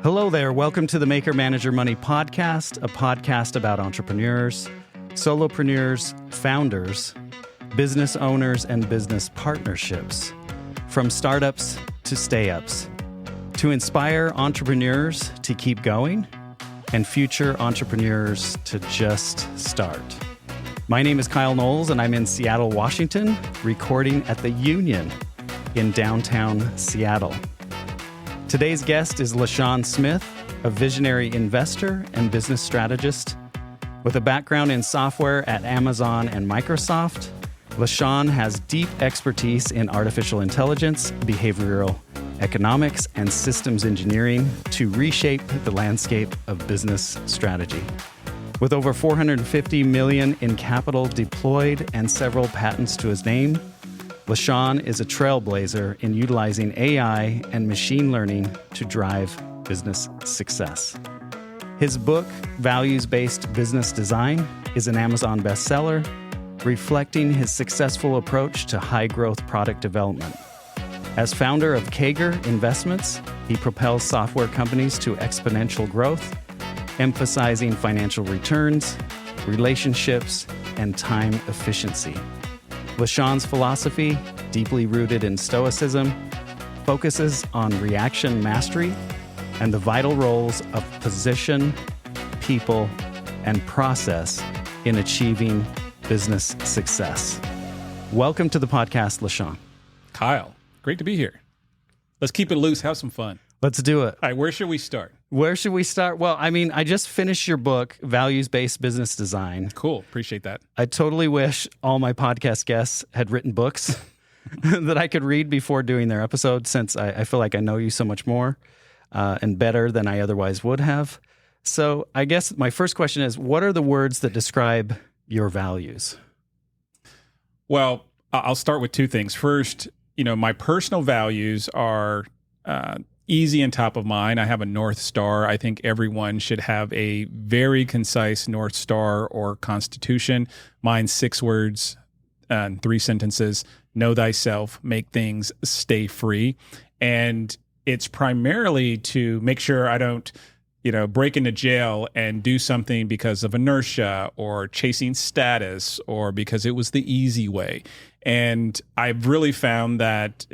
Hello there. Welcome to the Maker Manager Money podcast, a podcast about entrepreneurs, solopreneurs, founders, business owners, and business partnerships, from startups to stay-ups, to inspire entrepreneurs to keep going and future entrepreneurs to just start. My name is Kyle Knowles, and I'm in Seattle, Washington, recording at the Union in downtown Seattle. Today's guest is LaSean Smith, a visionary investor and business strategist. With a background in software at Amazon and Microsoft, LaSean has deep expertise in artificial intelligence, behavioral economics, and systems engineering to reshape the landscape of business strategy. With over $450 million in capital deployed and several patents to his name, LaSean is a trailblazer in utilizing AI and machine learning to drive business success. His book, Values-Based Business Design, is an Amazon bestseller, reflecting his successful approach to high-growth product development. As founder of Kager Investments, he propels software companies to exponential growth, emphasizing financial returns, relationships, and time efficiency. LaSean's philosophy, deeply rooted in Stoicism, focuses on reaction mastery and the vital roles of position, people, and process in achieving business success. Welcome to the podcast, LaSean. Kyle, great to be here. Let's keep it loose, have some fun. Let's do it. All right, where should we start? Where should we start? Well, I just finished your book, Values-Based Business Design. Cool. Appreciate that. I totally wish all my podcast guests had written books that I could read before doing their episode, since I feel like I know you so much more and better than I otherwise would have. So I guess my first question is, what are the words that describe your values? Well, I'll start with two things. First, my personal values are easy and top of mind. I have a North Star. I think everyone should have a very concise North Star or constitution. Mine's 6 words and 3 sentences. Know thyself, make things, stay free. And it's primarily to make sure I don't, break into jail and do something because of inertia or chasing status or because it was the easy way. And I've really found that,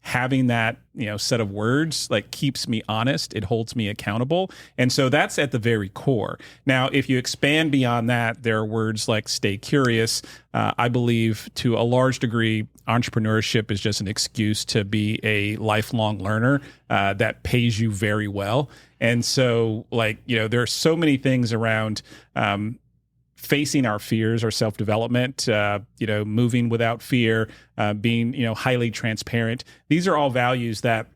having that, set of words keeps me honest. It holds me accountable. And so that's at the very core. Now, if you expand beyond that, there are words like stay curious. I believe to a large degree, entrepreneurship is just an excuse to be a lifelong learner that pays you very well. And so there are so many things around facing our fears, our self-development, moving without fear, being, highly transparent. These are all values that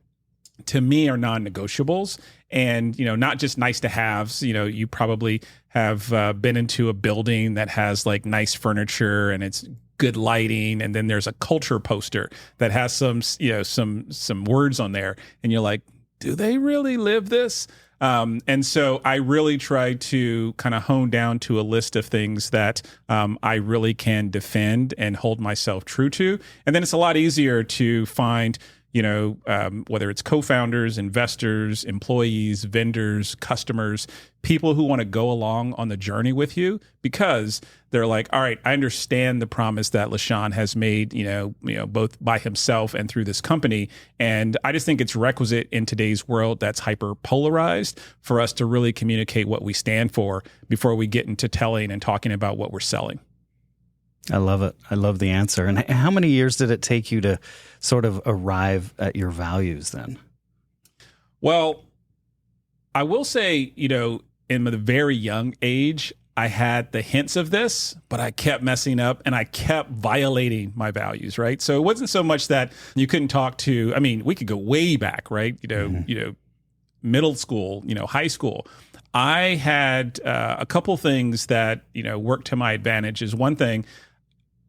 to me are non-negotiables and, not just nice to haves. You probably have been into a building that has nice furniture and it's good lighting. And then there's a culture poster that has some words on there. And you're like, do they really live this? And so I really try to kind of hone down to a list of things that I really can defend and hold myself true to. And then it's a lot easier to find, whether it's co-founders, investors, employees, vendors, customers, people who want to go along on the journey with you because they're like, all right, I understand the promise that LaSean has made, both by himself and through this company. And I just think it's requisite in today's world that's hyper polarized for us to really communicate what we stand for before we get into telling and talking about what we're selling. I love it. I love the answer. And how many years did it take you to sort of arrive at your values then? Well, I will say, in the very young age, I had the hints of this, but I kept messing up and I kept violating my values, right? So it wasn't so much that you couldn't talk to, we could go way back, right? Middle school, high school. I had a couple things that, worked to my advantage. Is one thing,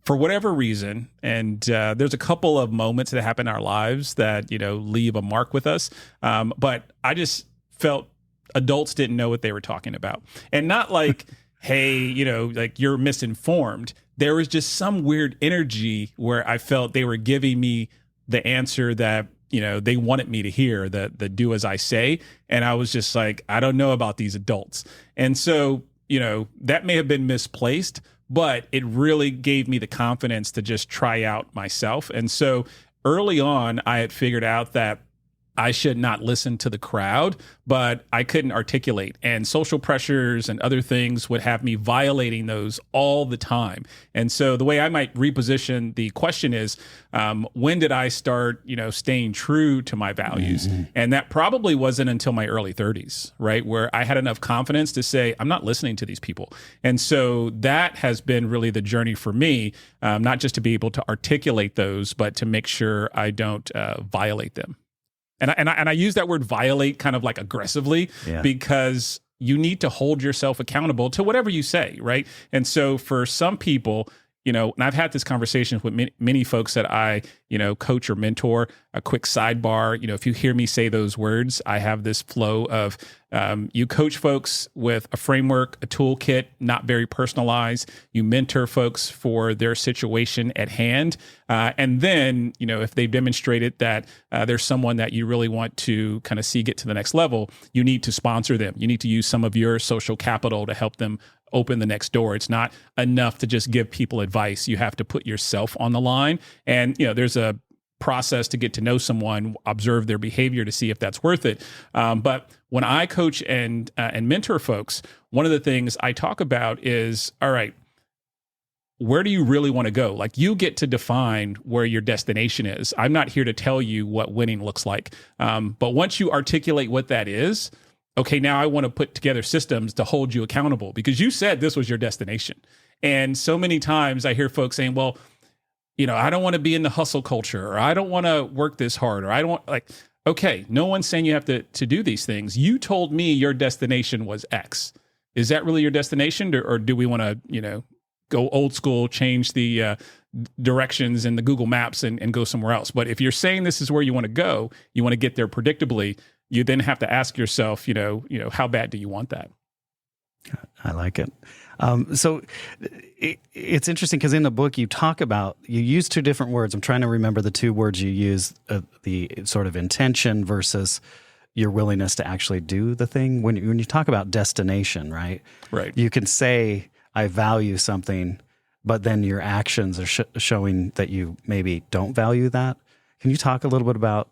for whatever reason, and there's a couple of moments that happen in our lives that, leave a mark with us. But I just felt adults didn't know what they were talking about. And not like, hey, you're misinformed. There was just some weird energy where I felt they were giving me the answer that they wanted me to hear, the do as I say. And I was just like, I don't know about these adults. And so, that may have been misplaced, but it really gave me the confidence to just try out myself. And so early on, I had figured out that I should not listen to the crowd, but I couldn't articulate. And social pressures and other things would have me violating those all the time. And so the way I might reposition the question is, when did I start, staying true to my values? Mm-hmm. And that probably wasn't until my early 30s, right? Where I had enough confidence to say, I'm not listening to these people. And so that has been really the journey for me, not just to be able to articulate those, but to make sure I don't violate them. And I use that word violate kind of like aggressively, because you need to hold yourself accountable to whatever you say, right? And so for some people, and I've had this conversation with many folks that I, coach or mentor. A quick sidebar, if you hear me say those words, I have this flow of you coach folks with a framework, a toolkit, not very personalized. You mentor folks for their situation at hand. And then, if they've demonstrated that there's someone that you really want to kind of see get to the next level, you need to sponsor them. You need to use some of your social capital to help them open the next door. It's not enough to just give people advice. You have to put yourself on the line. And, there's a process to get to know someone, observe their behavior to see if that's worth it. But when I coach and mentor folks, one of the things I talk about is, all right, where do you really want to go? Like, you get to define where your destination is. I'm not here to tell you what winning looks like. But once you articulate what that is, okay, now I want to put together systems to hold you accountable, because you said this was your destination. And so many times I hear folks saying, well, I don't want to be in the hustle culture, or I don't want to work this hard, or I don't want, okay, no one's saying you have to do these things. You told me your destination was X. Is that really your destination? Or do we want to, go old school, change the directions in the Google Maps and go somewhere else? But if you're saying this is where you want to go, you want to get there predictably, you then have to ask yourself, how bad do you want that? I like it. So it's interesting because in the book you use two different words. I'm trying to remember the two words you use, the sort of intention versus your willingness to actually do the thing. When you talk about destination, right? Right. You can say, I value something, but then your actions are showing that you maybe don't value that. Can you talk a little bit about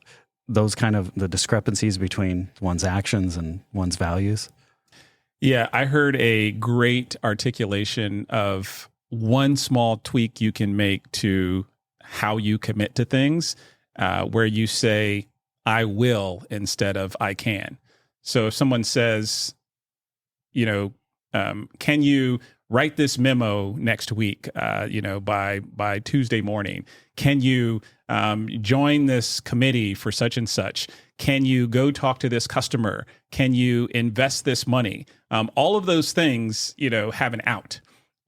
those kind of the discrepancies between one's actions and one's values? Yeah, I heard a great articulation of one small tweak you can make to how you commit to things, where you say, I will instead of I can. So if someone says, can you write this memo next week, by Tuesday morning? Can you join this committee for such and such? Can you go talk to this customer? Can you invest this money? All of those things, have an out.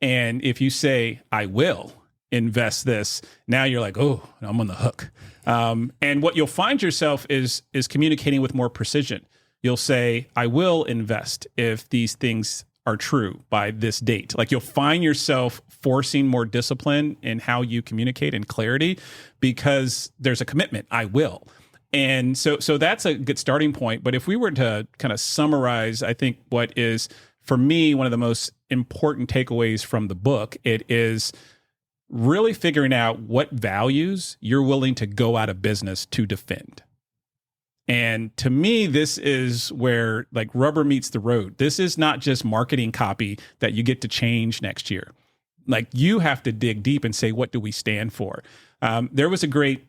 And if you say, I will invest this, now you're like, oh, I'm on the hook. And what you'll find yourself is communicating with more precision. You'll say, I will invest if these things are true by this date. Like, you'll find yourself forcing more discipline in how you communicate and clarity, because there's a commitment. I will. And so that's a good starting point. But if we were to kind of summarize, I think what is, for me, one of the most important takeaways from the book, it is really figuring out what values you're willing to go out of business to defend. And to me, this is where rubber meets the road. This is not just marketing copy that you get to change next year. You have to dig deep and say, what do we stand for? There was a great,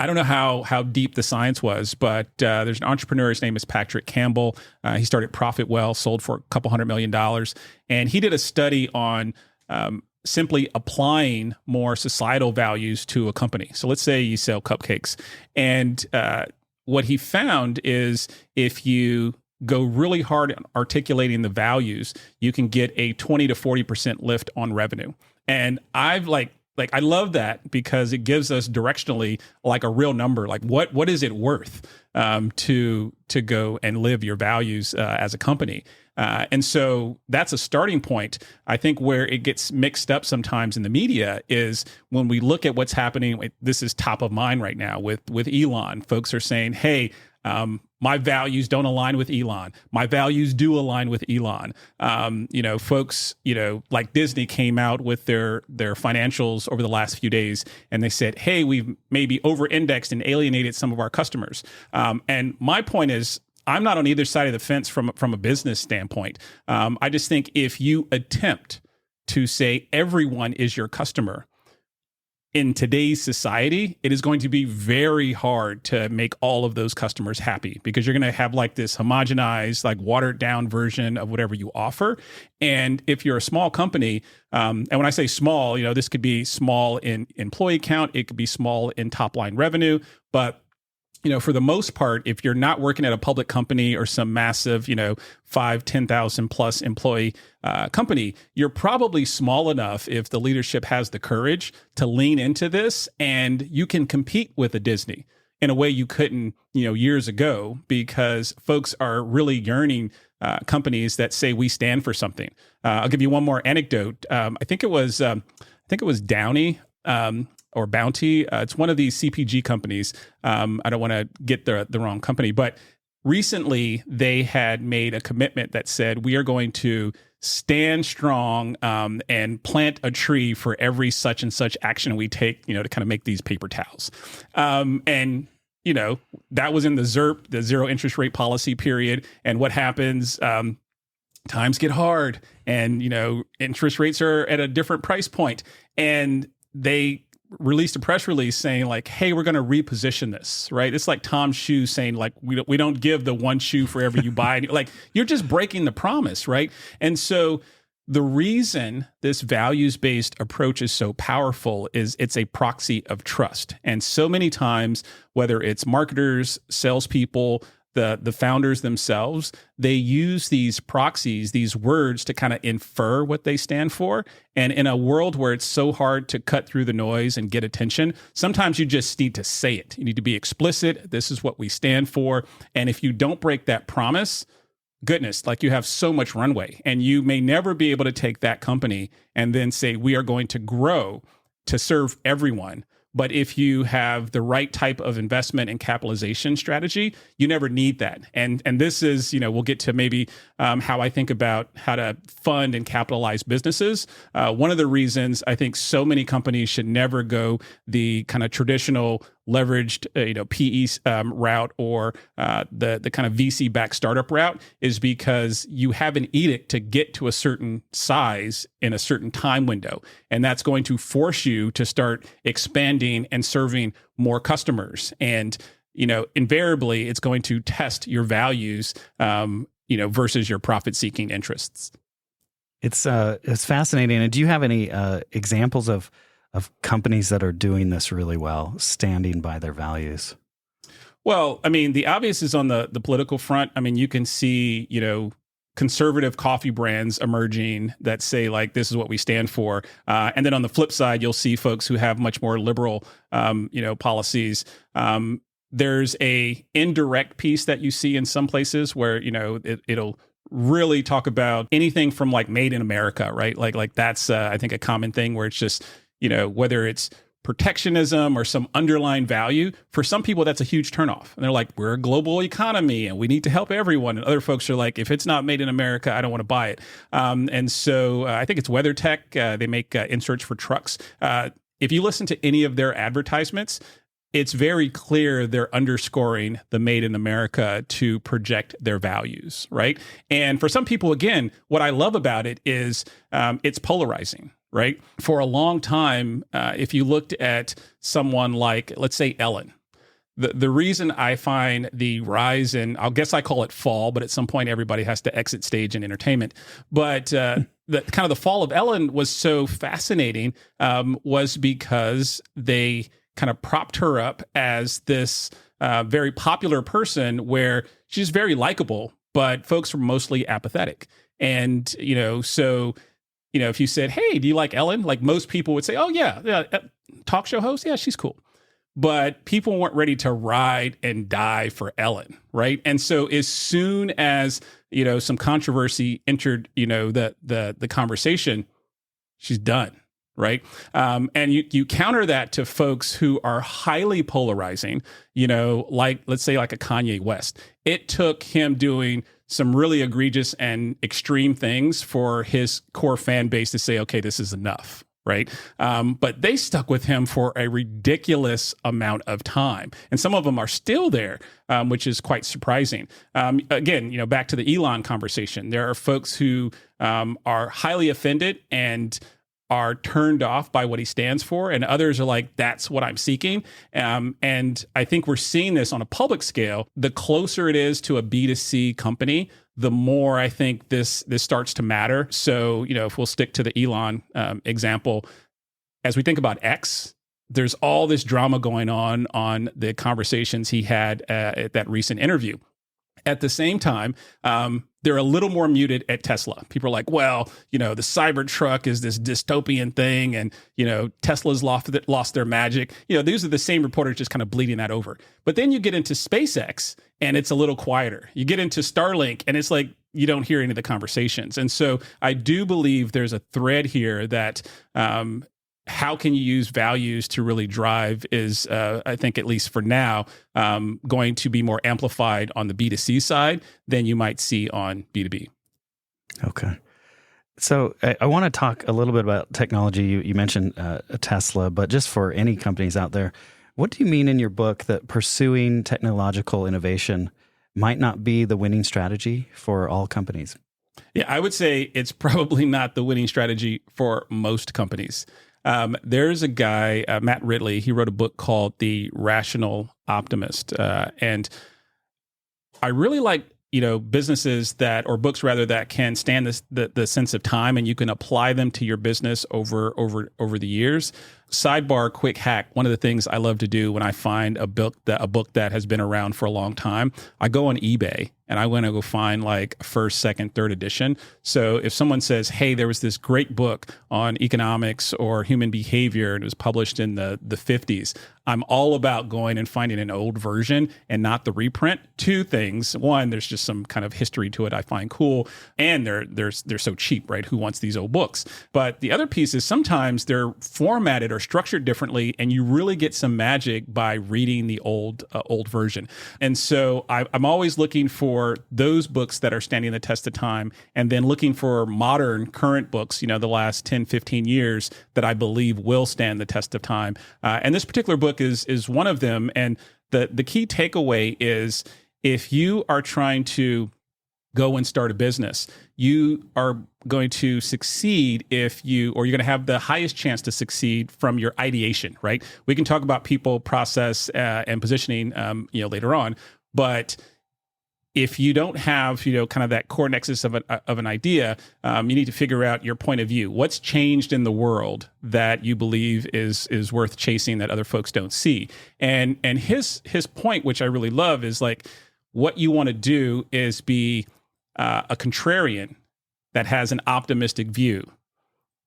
I don't know how deep the science was, but there's an entrepreneur, his name is Patrick Campbell. He started ProfitWell, sold for a couple $100 million. And he did a study on simply applying more societal values to a company. So let's say you sell cupcakes, and what he found is if you go really hard at articulating the values, you can get a 20 to 40% lift on revenue. And I've I love that, because it gives us directionally a real number. What is it worth? to go and live your values as a company. And so that's a starting point. I think where it gets mixed up sometimes in the media is when we look at what's happening. This is top of mind right now with Elon. Folks are saying, hey, my values don't align with Elon. My values do align with Elon. Folks, like Disney came out with their financials over the last few days, and they said, hey, we've maybe over-indexed and alienated some of our customers. And my point is, I'm not on either side of the fence from a business standpoint. I just think if you attempt to say everyone is your customer, in today's society, it is going to be very hard to make all of those customers happy, because you're going to have like this homogenized, like watered down version of whatever you offer. And if you're a small company, and when I say small, this could be small in employee count, it could be small in top line revenue, but for the most part, if you're not working at a public company or some massive, 5, 10,000 plus employee company, you're probably small enough if the leadership has the courage to lean into this, and you can compete with a Disney in a way you couldn't, years ago, because folks are really yearning companies that say we stand for something. I'll give you one more anecdote. I think it was Downey. Or Bounty. It's one of these CPG companies. I don't want to get the wrong company, but recently they had made a commitment that said we are going to stand strong and plant a tree for every such and such action we take, to kind of make these paper towels. And that was in the ZIRP, the zero interest rate policy period. And what happens? Times get hard, and interest rates are at a different price point, and they released a press release saying like, hey, we're going to reposition this, right? It's like Tom's shoes saying like, we don't give the one shoe for every you buy. Like, you're just breaking the promise, right? And so the reason this values-based approach is so powerful is it's a proxy of trust. And so many times, whether it's marketers, salespeople, the founders themselves, they use these proxies, these words, to kind of infer what they stand for. And in a world where it's so hard to cut through the noise and get attention, sometimes you just need to say it. You need to be explicit. This is what we stand for. And if you don't break that promise, goodness, like, you have so much runway, and you may never be able to take that company and then say, we are going to grow to serve everyone. But if you have the right type of investment and capitalization strategy, you never need that. And this is, we'll get to maybe how I think about how to fund and capitalize businesses. One of the reasons I think so many companies should never go the kind of traditional leveraged, PE route or the kind of VC-backed startup route is because you have an edict to get to a certain size in a certain time window. And that's going to force you to start expanding and serving more customers. And, invariably, it's going to test your values, versus your profit-seeking interests. It's fascinating. And do you have any examples of companies that are doing this really well, standing by their values? Well, I mean, the obvious is on the political front. I mean, you can see, conservative coffee brands emerging that say, like, this is what we stand for. And then on the flip side, you'll see folks who have much more liberal, policies. There's a indirect piece that you see in some places where, it'll really talk about anything from like made in America, right? Like that's, I think, a common thing where it's just, whether it's protectionism or some underlying value, for some people, that's a huge turnoff. And they're like, we're a global economy and we need to help everyone. And other folks are like, if it's not made in America, I don't want to buy it. And so I think it's WeatherTech. They make inserts for trucks. If you listen to any of their advertisements, it's very clear they're underscoring the made in America to project their values, right? And for some people, again, what I love about it is it's polarizing, right? For a long time, if you looked at someone like, let's say, Ellen, the reason I find the rise in, I guess I call it fall, but at some point everybody has to exit stage in entertainment. But the kind of the fall of Ellen was so fascinating was because they kind of propped her up as this very popular person where she's very likable, but folks were mostly apathetic. And, so, if you said, hey, do you like Ellen? Like, most people would say, oh, yeah, talk show host. Yeah, she's cool. but people weren't ready to ride and die for Ellen, right? And so as soon as, some controversy entered, the conversation, she's done. Right. And you counter that to folks who are highly polarizing, let's say like a Kanye West. It took him doing some really egregious and extreme things for his core fan base to say, okay, this is enough. Right. But they stuck with him for a ridiculous amount of time. And some of them are still there, which is quite surprising. Again, back to the Elon conversation, there are folks who are highly offended and are turned off by what he stands for, and others are like, that's what I'm seeking. And I think we're seeing this on a public scale. The closer it is to a B2C company, the more I think this starts to matter. So, if we'll stick to the Elon example, as we think about X, there's all this drama going on the conversations he had at that recent interview. At the same time, they're a little more muted at Tesla. People are like, well, the Cybertruck is this dystopian thing, and, Tesla's lost their magic. These are the same reporters just kind of bleeding that over. But then you get into SpaceX, and it's a little quieter. You get into Starlink, and it's like you don't hear any of the conversations. And so I do believe there's a thread here that how can you use values to really drive is, I think, at least for now, going to be more amplified on the B2C side than you might see on B2B. Okay. So I want to talk a little bit about technology. You mentioned Tesla, but just for any companies out there, what do you mean in your book that pursuing technological innovation might not be the winning strategy for all companies? Yeah, I would say it's probably not the winning strategy for most companies. There's a guy, Matt Ridley, he wrote a book called The Rational Optimist. And I really like, businesses or books rather, that can stand the sense of time and you can apply them to your business over the years. Sidebar, quick hack. One of the things I love to do when I find a book that has been around for a long time, I go on eBay and I want to go find like first, second, third edition. So if someone says, hey, there was this great book on economics or human behavior and it was published in the 50s, I'm all about going and finding an old version and not the reprint. Two things. One, there's just some kind of history to it I find cool. And they're so cheap, right? Who wants these old books? But the other piece is sometimes they're formatted or structured differently, and you really get some magic by reading the old version. And so I'm always looking for those books that are standing the test of time, and then looking for modern, current books, the last 10, 15 years that I believe will stand the test of time. And this particular book is one of them. And the key takeaway is, if you are trying to go and start a business, you are going to succeed you're going to have the highest chance to succeed from your ideation, right? We can talk about people, process, and positioning, later on. But if you don't have, kind of that core nexus of an idea, you need to figure out your point of view. What's changed in the world that you believe is worth chasing that other folks don't see? And his point, which I really love, is like, what you want to do is be a contrarian that has an optimistic view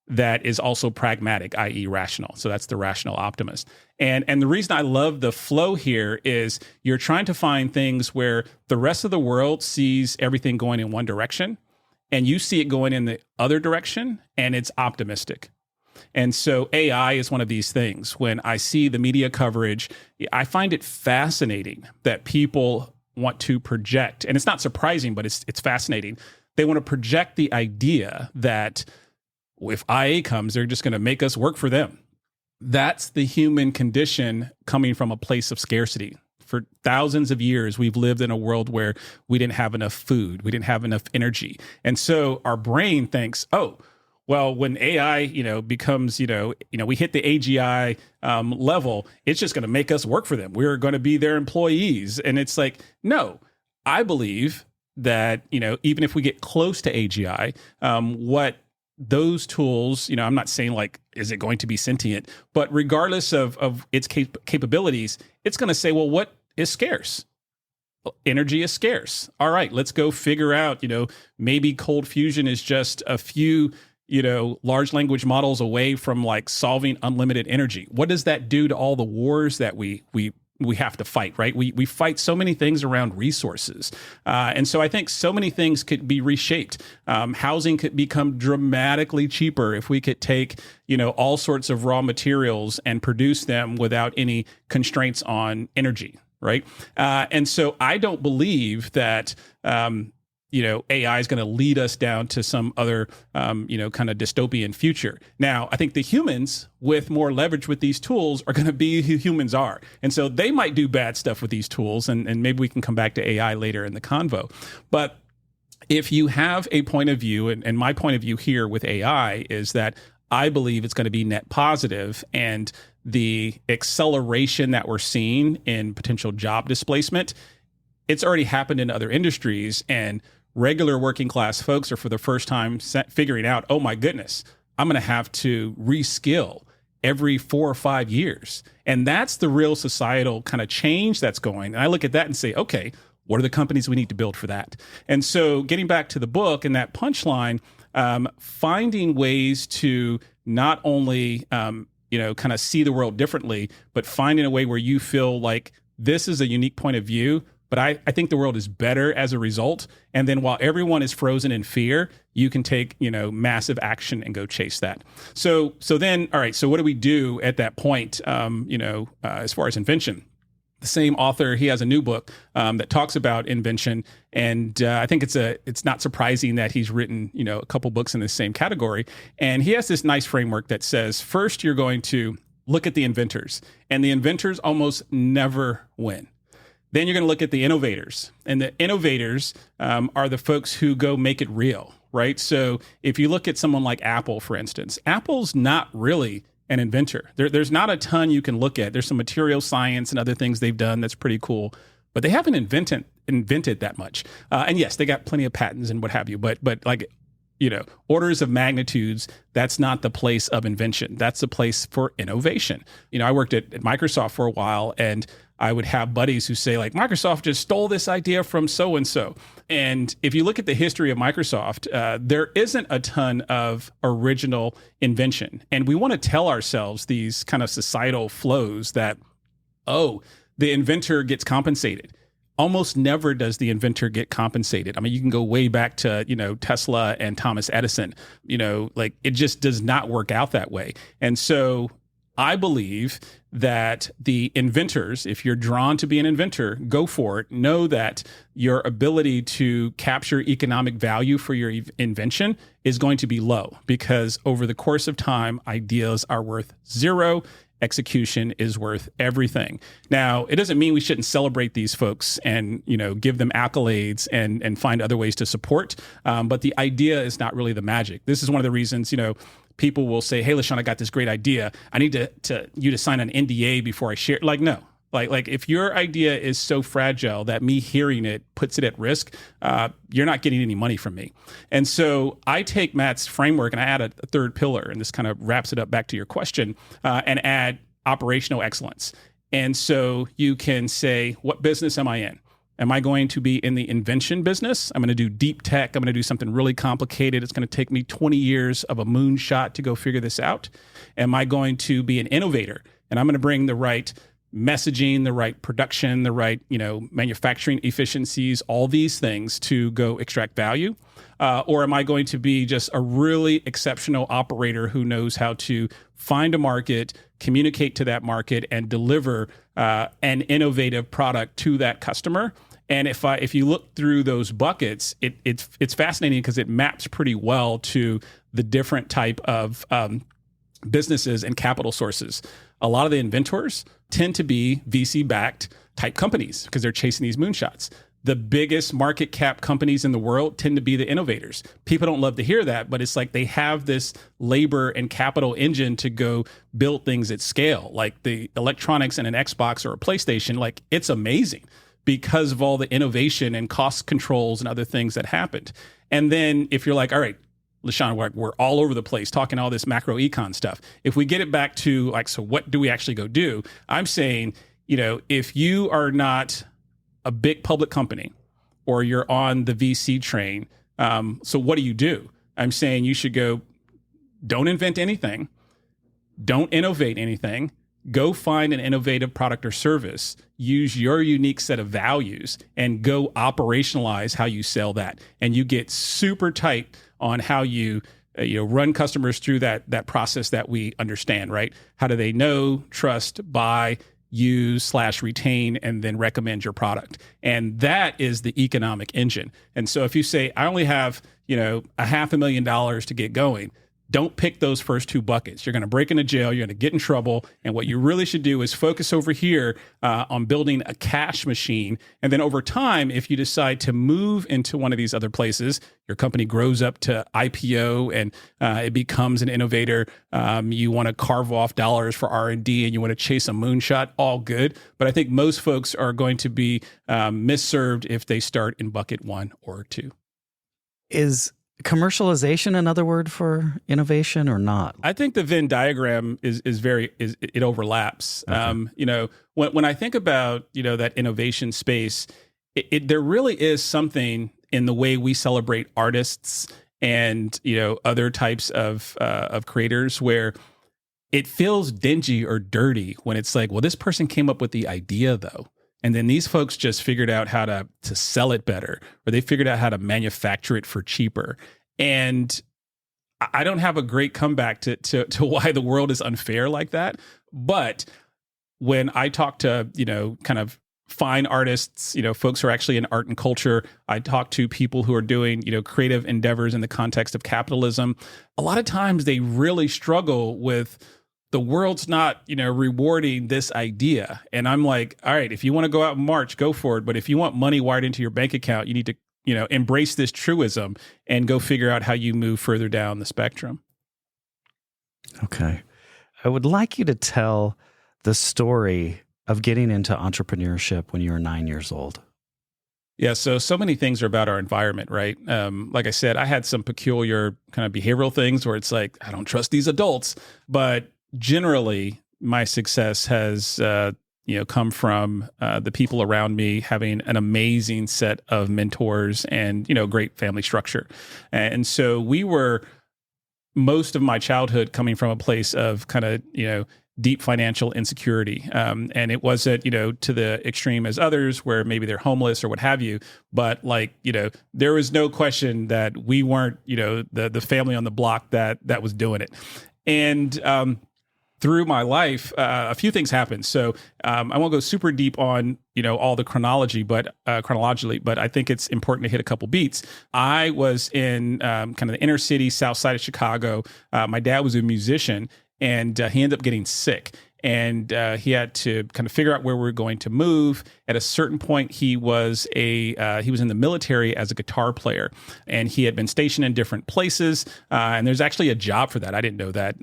that is also pragmatic, i.e. rational. So that's the rational optimist. And the reason I love the flow here is you're trying to find things where the rest of the world sees everything going in one direction and you see it going in the other direction, and it's optimistic. And so AI is one of these things. When I see the media coverage, I find it fascinating that people want to project, and it's not surprising, but it's fascinating. They want to project the idea that if IA comes, they're just going to make us work for them. That's the human condition coming from a place of scarcity. For thousands of years, we've lived in a world where we didn't have enough food, we didn't have enough energy. And so our brain thinks, oh, well, when AI, becomes, we hit the AGI level, it's just going to make us work for them. We're going to be their employees. And it's like, no, I believe that, even if we get close to AGI, what those tools, I'm not saying like, is it going to be sentient, but regardless of its capabilities, it's going to say, well, what is scarce? Energy is scarce. All right, let's go figure out, maybe cold fusion is just a few large language models away from like solving unlimited energy? What does that do to all the wars that we have to fight, right? We fight so many things around resources. And so I think so many things could be reshaped. Housing could become dramatically cheaper if we could take, all sorts of raw materials and produce them without any constraints on energy, right? And so I don't believe that, AI is going to lead us down to some other, kind of dystopian future. Now, I think the humans with more leverage with these tools are going to be who humans are. And so they might do bad stuff with these tools. And maybe we can come back to AI later in the convo. But if you have a point of view, and my point of view here with AI is that I believe it's going to be net positive, and the acceleration that we're seeing in potential job displacement, it's already happened in other industries, and regular working class folks are for the first time figuring out, oh my goodness, I'm going to have to reskill every 4 or 5 years. And that's the real societal kind of change that's going. And I look at that and say, okay, what are the companies we need to build for that? And so getting back to the book and that punchline, finding ways to not only, kind of see the world differently, but finding a way where you feel like this is a unique point of view. But I think the world is better as a result. And then while everyone is frozen in fear, you can take, massive action and go chase that. So then, all right, so what do we do at that point, as far as invention? The same author, he has a new book that talks about invention. And I think it's not surprising that he's written, a couple books in the same category. And he has this nice framework that says, first, you're going to look at the inventors. And the inventors almost never win. Then you're going to look at the innovators, and the innovators are the folks who go make it real, right? So if you look at someone like Apple, for instance, Apple's not really an inventor. There's not a ton you can look at. There's some material science and other things they've done that's pretty cool, but they haven't invented that much. And yes, they got plenty of patents and what have you, but like, orders of magnitudes, that's not the place of invention. That's the place for innovation. I worked at Microsoft for a while, and I would have buddies who say, like, Microsoft just stole this idea from so-and-so. And if you look at the history of Microsoft, there isn't a ton of original invention. And we want to tell ourselves these kind of societal flows that, oh, the inventor gets compensated. Almost never does the inventor get compensated. I mean, you can go way back to, Tesla and Thomas Edison, like it just does not work out that way. And so I believe that the inventors, if you're drawn to be an inventor, go for it. Know that your ability to capture economic value for your invention is going to be low, because over the course of time, ideas are worth zero. Execution is worth everything. Now, it doesn't mean we shouldn't celebrate these folks and, give them accolades and find other ways to support. But the idea is not really the magic. This is one of the reasons, people will say, hey, LaSean, I got this great idea. I need you to sign an NDA before I share it. Like, no. Like if your idea is so fragile that me hearing it puts it at risk, you're not getting any money from me. And so I take Matt's framework and I add a third pillar, and this kind of wraps it up back to your question, and add operational excellence. And so you can say, what business am I in? Am I going to be in the invention business? I'm going to do deep tech. I'm going to do something really complicated. It's going to take me 20 years of a moonshot to go figure this out. Am I going to be an innovator? And I'm going to bring the right messaging, the right production, the right, manufacturing efficiencies, all these things to go extract value? Or am I going to be just a really exceptional operator who knows how to find a market, communicate to that market, and deliver an innovative product to that customer? And if you look through those buckets, it's fascinating because it maps pretty well to the different type of businesses and capital sources. A lot of the inventors tend to be VC-backed type companies because they're chasing these moonshots. The biggest market cap companies in the world tend to be the innovators. People don't love to hear that, but it's like they have this labor and capital engine to go build things at scale, like the electronics in an Xbox or a PlayStation. Like, it's amazing because of all the innovation and cost controls and other things that happened. And then if you're like, all right, LaSean, we're all over the place talking all this macro econ stuff. If we get it back to like, so what do we actually go do? I'm saying, if you are not a big public company or you're on the VC train, so what do? I'm saying you should go don't invent anything, don't innovate anything. Go find an innovative product or service, use your unique set of values, and go operationalize how you sell that. And you get super tight on how you run customers through that process that we understand, right? How do they know, trust, buy, use / retain, and then recommend your product? And that is the economic engine. And so if you say, I only have, $500,000 to get going, don't pick those first two buckets. You're going to break into jail. You're going to get in trouble. And what you really should do is focus over here on building a cash machine. And then over time, if you decide to move into one of these other places, your company grows up to IPO and it becomes an innovator. You want to carve off dollars for R&D and you want to chase a moonshot, all good. But I think most folks are going to be misserved if they start in bucket 1 or 2. Is commercialization another word for innovation or not? I think the Venn diagram it overlaps. Okay. When I think about, that innovation space, there really is something in the way we celebrate artists and, other types of creators where it feels dingy or dirty when it's like, well, this person came up with the idea though. And then these folks just figured out how to sell it better, or they figured out how to manufacture it for cheaper. And I don't have a great comeback to why the world is unfair like that. But when I talk to, kind of fine artists, folks who are actually in art and culture, I talk to people who are doing, creative endeavors in the context of capitalism. A lot of times they really struggle with the world's not, rewarding this idea. And I'm like, all right, if you want to go out and march, go for it. But if you want money wired into your bank account, you need to, embrace this truism and go figure out how you move further down the spectrum. Okay. I would like you to tell the story of getting into entrepreneurship when you were 9 years old. Yeah, so many things are about our environment, right? Like I said, I had some peculiar kind of behavioral things where it's like, I don't trust these adults. But generally, my success has come from the people around me having an amazing set of mentors and, great family structure. And so we were, most of my childhood coming from a place of kind of, deep financial insecurity. And it wasn't, to the extreme as others where maybe they're homeless or what have you. But there was no question that we weren't, the family on the block that was doing it. And through my life, a few things happened. So I won't go super deep on, all the chronologically, but I think it's important to hit a couple beats. I was in kind of the inner city, south side of Chicago. My dad was a musician, and he ended up getting sick. And he had to kind of figure out where we were going to move. At a certain point, he was in the military as a guitar player, and he had been stationed in different places. And there's actually a job for that. I didn't know that.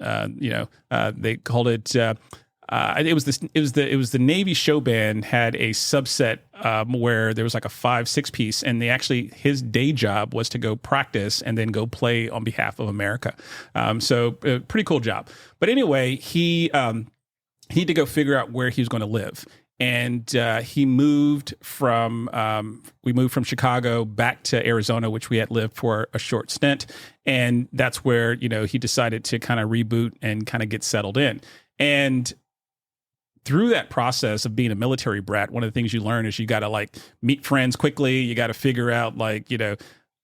They called it. It was the Navy show band had a subset where there was like a 5-6 piece, and his day job was to go practice and then go play on behalf of America. So pretty cool job. But anyway, he had to go figure out where he was going to live. And we moved from Chicago back to Arizona, which we had lived for a short stint. And that's where, he decided to kind of reboot and kind of get settled in. And through that process of being a military brat, one of the things you learn is you got to meet friends quickly. You got to figure out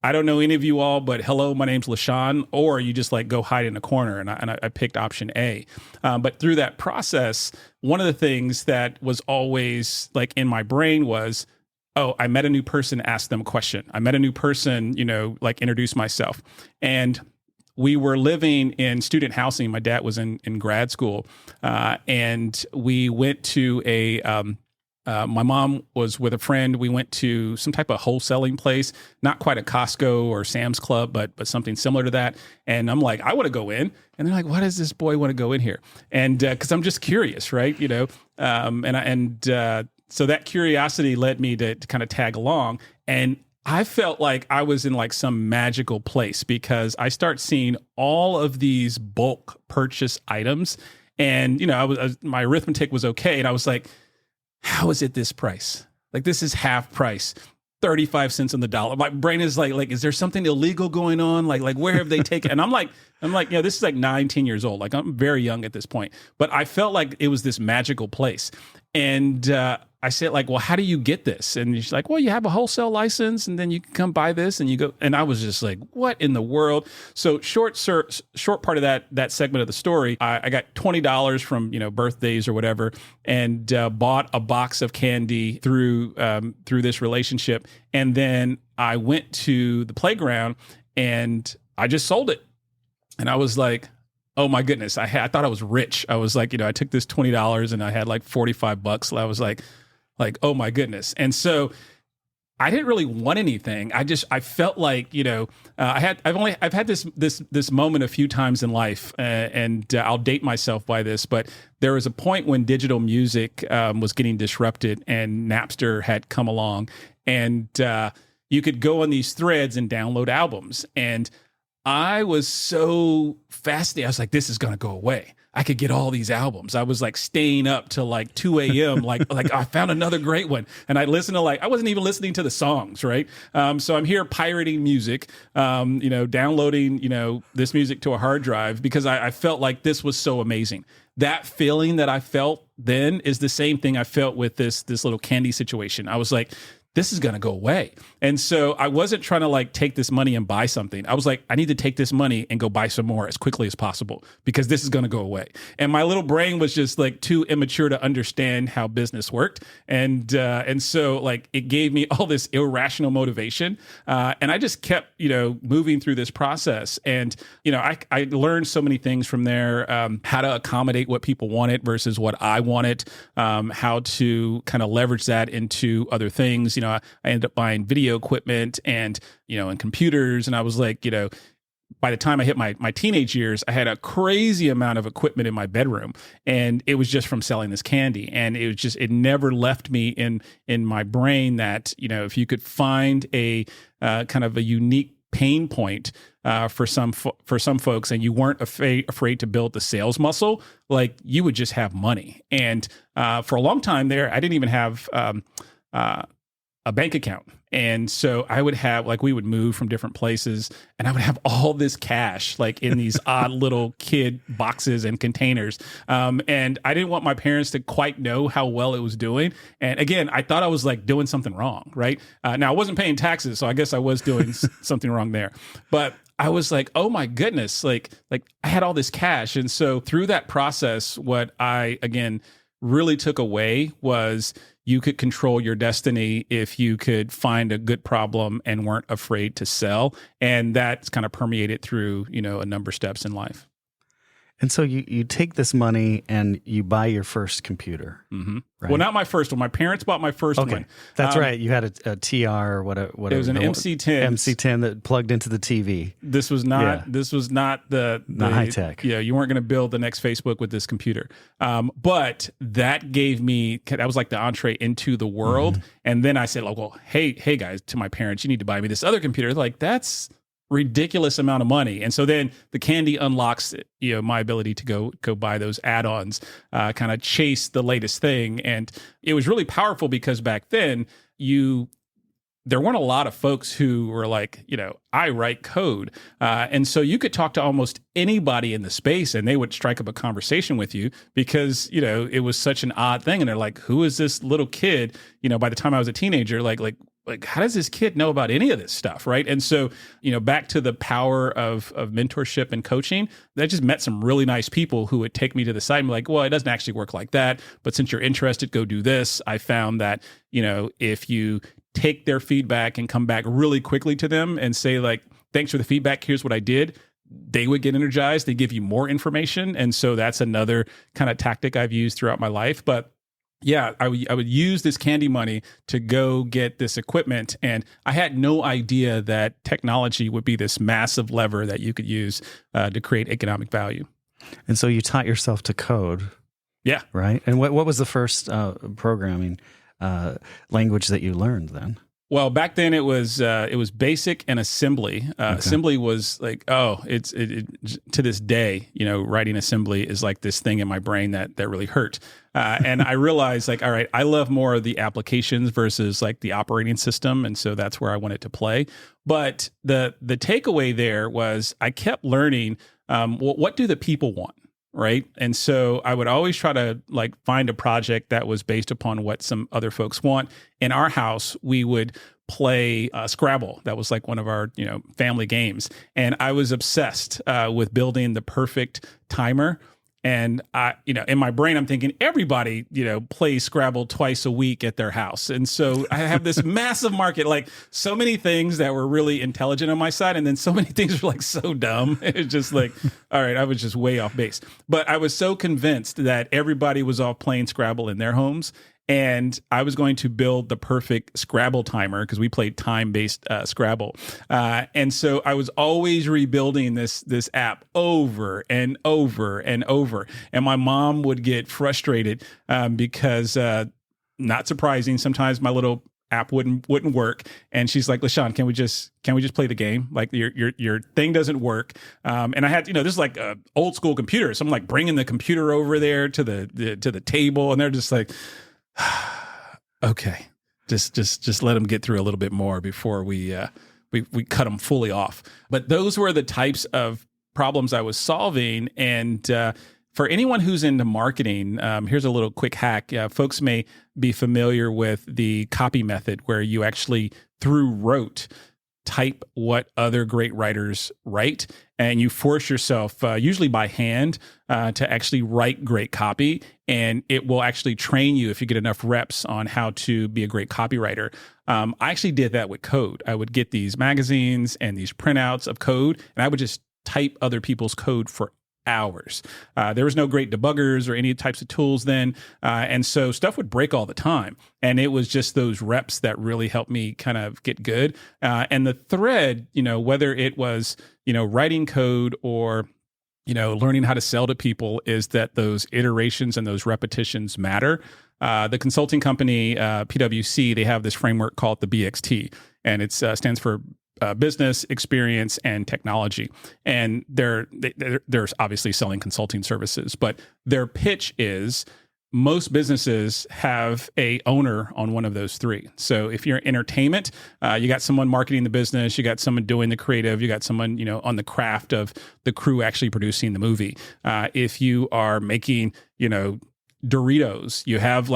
I don't know any of you all, but hello, my name's LaSean, or you just go hide in a corner. And I picked option A. But through that process, one of the things that was always in my brain was, oh, I met a new person, ask them a question. I met a new person, introduce myself. And we were living in student housing. My dad was in grad school. And we went to my mom was with a friend. We went to some type of wholesaling place, not quite a Costco or Sam's Club, but something similar to that. And I'm like, I want to go in. And they're like, why does this boy want to go in here? And because I'm just curious, right? So that curiosity led me to kind of tag along. And I felt like I was in some magical place because I start seeing all of these bulk purchase items. And, my arithmetic was okay. And I was like, how is it this price? This is half price. 35 cents on the dollar. My brain is like, is there something illegal going on? Like where have they taken? And I'm like, this is like 9, 10 years old. Like I'm very young at this point, but I felt like it was this magical place. And I said like, well, how do you get this? And she's like, well, you have a wholesale license and then you can come buy this and you go. And I was just like, what in the world? So short part of that segment of the story, I got $20 from, birthdays or whatever, and bought a box of candy through this relationship. And then I went to the playground and I just sold it. And I was like, oh my goodness, I thought I was rich. I was like, I took this $20 and I had like $45. I was like, oh my goodness. And so I didn't really want anything. I felt like, I've had this moment a few times in life, and I'll date myself by this, but there was a point when digital music was getting disrupted and Napster had come along, and you could go on these threads and download albums. And I was so fascinated. I was like, this is going to go away. I could get all these albums. I was like staying up till like 2 a.m. like I found another great one. And I listened to I wasn't even listening to the songs, right? So I'm here pirating music, downloading, this music to a hard drive because I felt like this was so amazing. That feeling that I felt then is the same thing I felt with this little candy situation. I was like, this is going to go away. And so I wasn't trying to take this money and buy something. I was like, I need to take this money and go buy some more as quickly as possible because this is going to go away. And my little brain was just too immature to understand how business worked. And so it gave me all this irrational motivation. And I just kept, moving through this process. And, I learned so many things from there, how to accommodate what people wanted versus what I wanted, how to kind of leverage that into other things. I ended up buying video equipment and computers. And I was like, by the time I hit my teenage years, I had a crazy amount of equipment in my bedroom, and it was just from selling this candy. And it never left me in my brain that, if you could find a kind of a unique pain point for some folks, and you weren't afraid to build the sales muscle, you would just have money. And for a long time there, I didn't even have a bank account. And so I would have, we would move from different places and I would have all this cash, in these odd little kid boxes and containers. And I didn't want my parents to quite know how well it was doing. And again, I thought I was doing something wrong, right? Now I wasn't paying taxes, so I guess I was doing something wrong there. But I was like, oh my goodness, I had all this cash. And so through that process, what I, again, really took away was you could control your destiny if you could find a good problem and weren't afraid to sell. And that's kind of permeated through, a number of steps in life. And so you take this money and you buy your first computer. Mm-hmm. Right? Well, not my first one. My parents bought my first one. That's right. You had a TR or whatever. It was an MC10. MC10 that plugged into the TV. This was not. Yeah. This was not the high tech. Yeah, you weren't going to build the next Facebook with this computer. But that gave me. That was like the entree into the world. Mm-hmm. And then I said, well, hey guys, to my parents, you need to buy me this other computer. That's ridiculous amount of money. And so then the candy unlocks, my ability to go buy those add-ons, kind of chase the latest thing. And it was really powerful because back then there weren't a lot of folks who were I write code. And so you could talk to almost anybody in the space and they would strike up a conversation with you because, it was such an odd thing. And they're like, who is this little kid? By the time I was a teenager, how does this kid know about any of this stuff, right? And so, back to the power of mentorship and coaching, I just met some really nice people who would take me to the side and be like, well, it doesn't actually work like that, but since you're interested, go do this. I found that, if you take their feedback and come back really quickly to them and say thanks for the feedback, here's what I did, they would get energized, they give you more information. And so that's another kind of tactic I've used throughout my life. But yeah, I would use this candy money to go get this equipment. And I had no idea that technology would be this massive lever that you could use to create economic value. And so you taught yourself to code. Yeah. Right. And what was the first programming language that you learned then? Well, back then it was basic and assembly. Assembly was like, to this day, writing assembly is like this thing in my brain that really hurt. And I realized like, all right, I love more of the applications versus like the operating system. And so that's where I wanted to play. But the takeaway there was I kept learning, what do the people want? Right. And so I would always try to like find a project that was based upon what some other folks want. In our house, we would play Scrabble. That was like one of our, family games. And I was obsessed with building the perfect timer. And I, in my brain, I'm thinking everybody, plays Scrabble twice a week at their house. And so I have this massive market, like so many things that were really intelligent on my side. And then so many things were like so dumb. It's just like, all right, I was just way off base. But I was so convinced that everybody was off playing Scrabble in their homes. And I was going to build the perfect Scrabble timer because we played time-based Scrabble. And so I was always rebuilding this app over and over and over. And my mom would get frustrated because, not surprising, sometimes my little app wouldn't work. And she's like, LaSean, can we just play the game? Like your thing doesn't work. And I had, this is like a old school computer. So I'm like bringing the computer over there to the table. And they're just like, okay, just let them get through a little bit more before we cut them fully off. But those were the types of problems I was solving. And for anyone who's into marketing, here's a little quick hack. Folks may be familiar with the copy method where you actually, through rote, type what other great writers write, and you force yourself, usually by hand, to actually write great copy, and it will actually train you if you get enough reps on how to be a great copywriter. I actually did that with code. I would get these magazines and these printouts of code, and I would just type other people's code for hours. There was no great debuggers or any types of tools then. And so stuff would break all the time. And it was just those reps that really helped me kind of get good. And the thread, whether it was, writing code or, learning how to sell to people, is that those iterations and those repetitions matter. The consulting company, PwC, they have this framework called the BXT, and it stands for business, experience, and technology. And they're obviously selling consulting services, but their pitch is most businesses have a owner on one of those three. So if you're entertainment, you got someone marketing the business, you got someone doing the creative, you got someone, on the craft of the crew actually producing the movie. If you are making, Doritos, you have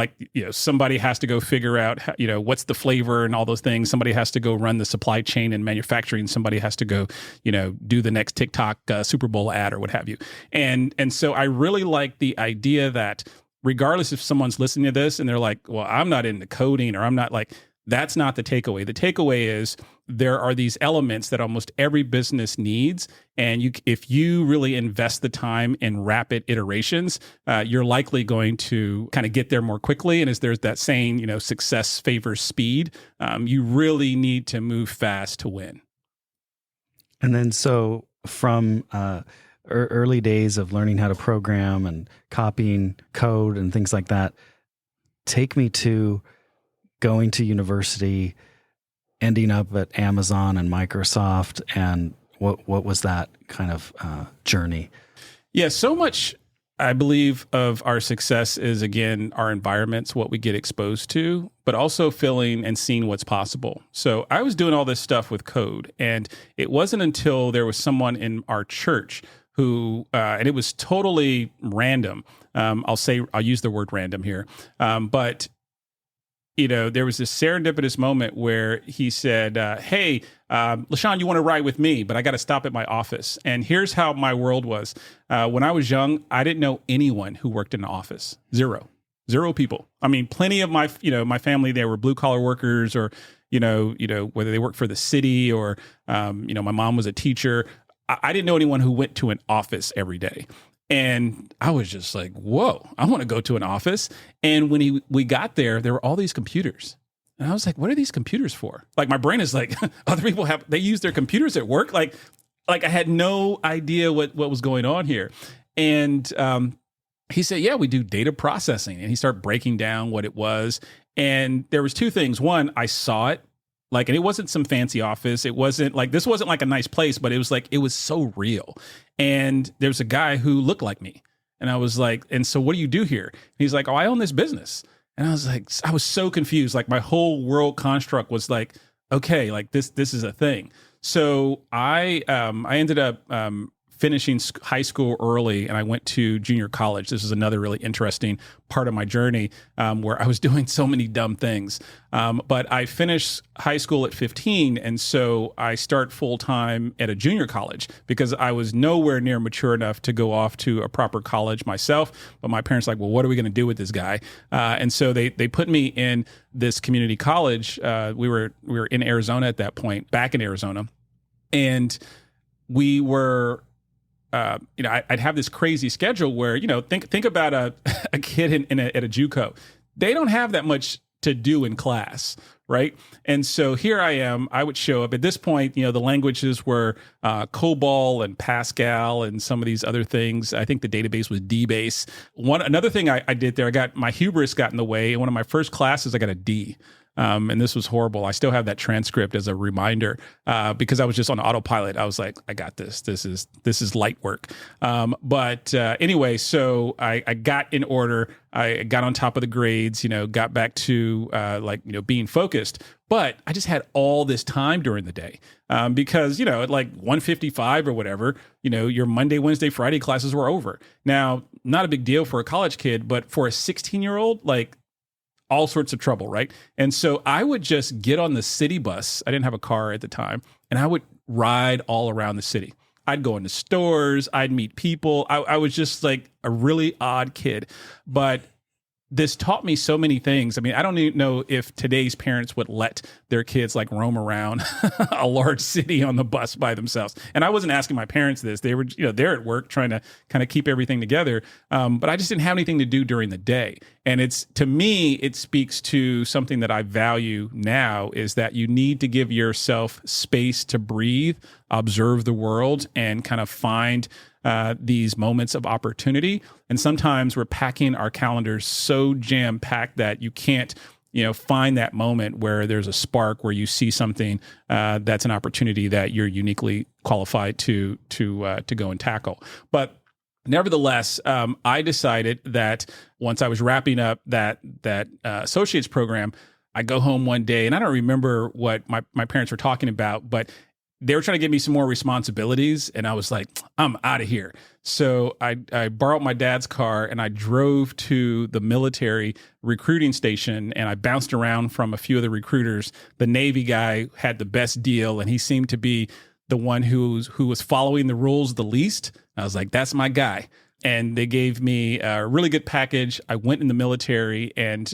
somebody has to go figure out, what's the flavor and all those things. Somebody has to go run the supply chain and manufacturing. Somebody has to go, do the next TikTok Super Bowl ad or what have you. And so I really like the idea that regardless if someone's listening to this and they're like, well, I'm not into coding, or I'm not like, that's not the takeaway. The takeaway is there are these elements that almost every business needs. And if you really invest the time in rapid iterations, you're likely going to kind of get there more quickly. And as there's that saying, success favors speed, you really need to move fast to win. And then so from early days of learning how to program and copying code and things like that, take me to going to university, ending up at Amazon and Microsoft, and what was that kind of journey? Yeah, so much, I believe, of our success is, again, our environments, what we get exposed to, but also feeling and seeing what's possible. So I was doing all this stuff with code, and it wasn't until there was someone in our church who, and it was totally random. I'll use the word random here, but there was this serendipitous moment where he said, hey, LaSean, you want to ride with me, but I got to stop at my office. And here's how my world was. When I was young, I didn't know anyone who worked in an office. Zero people. I mean, plenty of my family, they were blue collar workers, or, whether they worked for the city or, my mom was a teacher. I didn't know anyone who went to an office every day. And I was just like, whoa, I want to go to an office. And when we got there, there were all these computers. And I was like, what are these computers for? Like, my brain is like, other people they use their computers at work. Like I had no idea what was going on here. And he said, yeah, we do data processing. And he started breaking down what it was. And there was two things. One, I saw it Like, and it wasn't some fancy office. It wasn't like, this wasn't like a nice place, but it was like, it was so real. And there's a guy who looked like me. And I was like, and so what do you do here? And he's like, oh, I own this business. And I was like, I was so confused. Like my whole world construct was like, okay, like this is a thing. So I ended up finishing high school early, and I went to junior college. This is another really interesting part of my journey where I was doing so many dumb things. But I finished high school at 15, and so I start full time at a junior college because I was nowhere near mature enough to go off to a proper college myself. But my parents were like, well, what are we going to do with this guy? And so they put me in this community college. We were in Arizona at that point, back in Arizona, and we were. I'd have this crazy schedule where, think about a kid at a JUCO. They don't have that much to do in class, right? And so here I am. I would show up. At this point, the languages were COBOL and Pascal and some of these other things. I think the database was DBase. Another thing I did there, my hubris got in the way. In one of my first classes, I got a D. And this was horrible. I still have that transcript as a reminder because I was just on autopilot. I was like, I got this. This is light work. But anyway, so I got in order. I got on top of the grades, got back to being focused. But I just had all this time during the day because, at like 1:55 or whatever, your Monday, Wednesday, Friday classes were over. Now, not a big deal for a college kid, but for a 16-year-old, like, all sorts of trouble, right? And so I would just get on the city bus. I didn't have a car at the time, and I would ride all around the city. I'd go into stores, I'd meet people. I was just like a really odd kid, but this taught me so many things. I mean, I don't even know if today's parents would let their kids like roam around a large city on the bus by themselves. And I wasn't asking my parents this. They were, they're at work trying to kind of keep everything together. But I just didn't have anything to do during the day. And to me, it speaks to something that I value now is that you need to give yourself space to breathe, observe the world, and kind of find these moments of opportunity. And sometimes we're packing our calendars so jam-packed that you can't, find that moment where there's a spark, where you see something that's an opportunity that you're uniquely qualified to go and tackle. But nevertheless, I decided that once I was wrapping up that associate's program, I go home one day, and I don't remember what my parents were talking about, but they were trying to give me some more responsibilities, and I was like, I'm out of here. So I borrowed my dad's car, and I drove to the military recruiting station, and I bounced around from a few of the recruiters. The Navy guy had the best deal, and he seemed to be the one who was following the rules the least. I was like, that's my guy. And they gave me a really good package. I went in the military and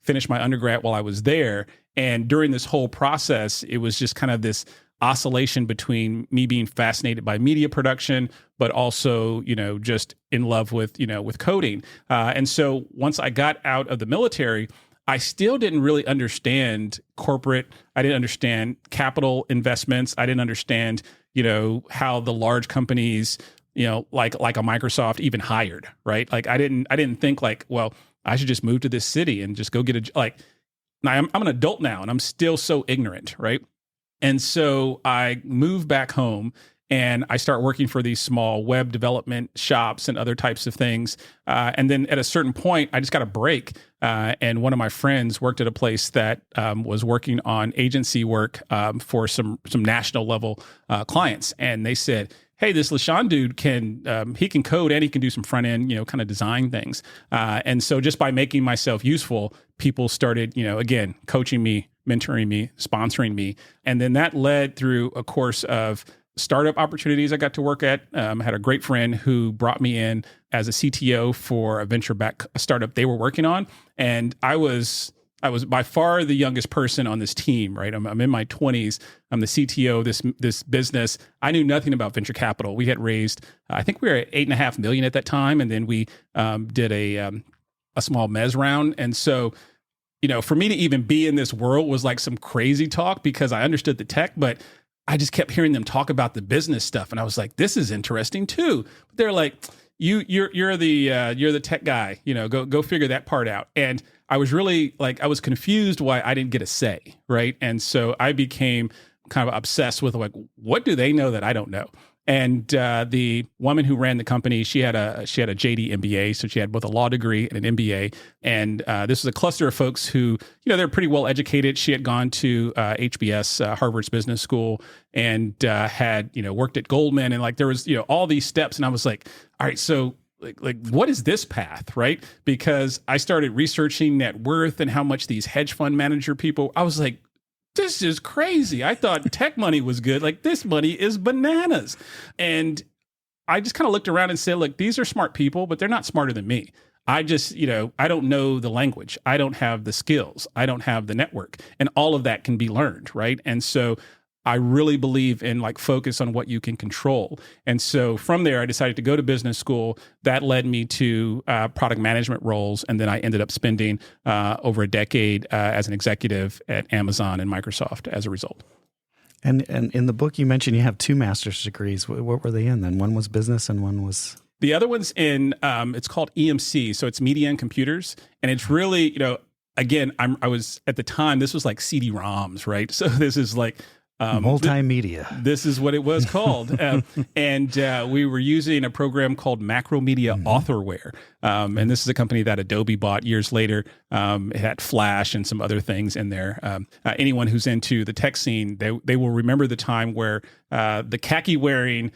finished my undergrad while I was there. And during this whole process, it was just kind of this oscillation between me being fascinated by media production, but also, just in love with coding. And so once I got out of the military, I still didn't really understand corporate. I didn't understand capital investments. I didn't understand, how the large companies, like a Microsoft even hired, right? Like I didn't think like, well, I should just move to this city and just go get I'm an adult now, and I'm still so ignorant, right? And so I moved back home, and I start working for these small web development shops and other types of things. And then at a certain point, I just got a break. And one of my friends worked at a place that was working on agency work for some national level clients. And they said, hey, this LaSean dude he can code and he can do some front end, kind of design things. And so just by making myself useful, people started, again, coaching me, mentoring me, sponsoring me. And then that led through a course of startup opportunities I got to work at. I had a great friend who brought me in as a CTO for a venture-backed startup they were working on. And I was by far the youngest person on this team, right? I'm in my 20s. I'm the CTO of this business. I knew nothing about venture capital. We had raised, I think we were at $8.5 million at that time. And then we did a small mezz round. And so, for me to even be in this world was like some crazy talk because I understood the tech, but I just kept hearing them talk about the business stuff. And I was like, this is interesting too. But they're like, you're the tech guy, go figure that part out. And I was really I was confused why I didn't get a say, right? And so I became kind of obsessed with what do they know that I don't know? And the woman who ran the company, she had a JD MBA, so she had both a law degree and an MBA. And this was a cluster of folks who, they're pretty well educated. She had gone to HBS, Harvard's Business School, and had worked at Goldman, and there was all these steps. And I was like, all right, so what is this path, right? Because I started researching net worth and how much these hedge fund manager people. I was like, this is crazy. I thought tech money was good. This money is bananas. And I just kind of looked around and said, look, these are smart people, but they're not smarter than me. I just, I don't know the language. I don't have the skills. I don't have the network. And all of that can be learned, right? And so I really believe in focus on what you can control. And so from there, I decided to go to business school. That led me to product management roles. And then I ended up spending over a decade as an executive at Amazon and Microsoft as a result. And in the book, you mentioned you have 2 master's degrees. What were they in then? One was business and one was... The other one's in, it's called EMC. So it's media and computers. And it's really, again, I was at the time, this was CD-ROMs, right? So this is multimedia. This is what it was called. And we were using a program called Macromedia Authorware. And this is a company that Adobe bought years later. It had Flash and some other things in there. Anyone who's into the tech scene, they will remember the time where the khaki-wearing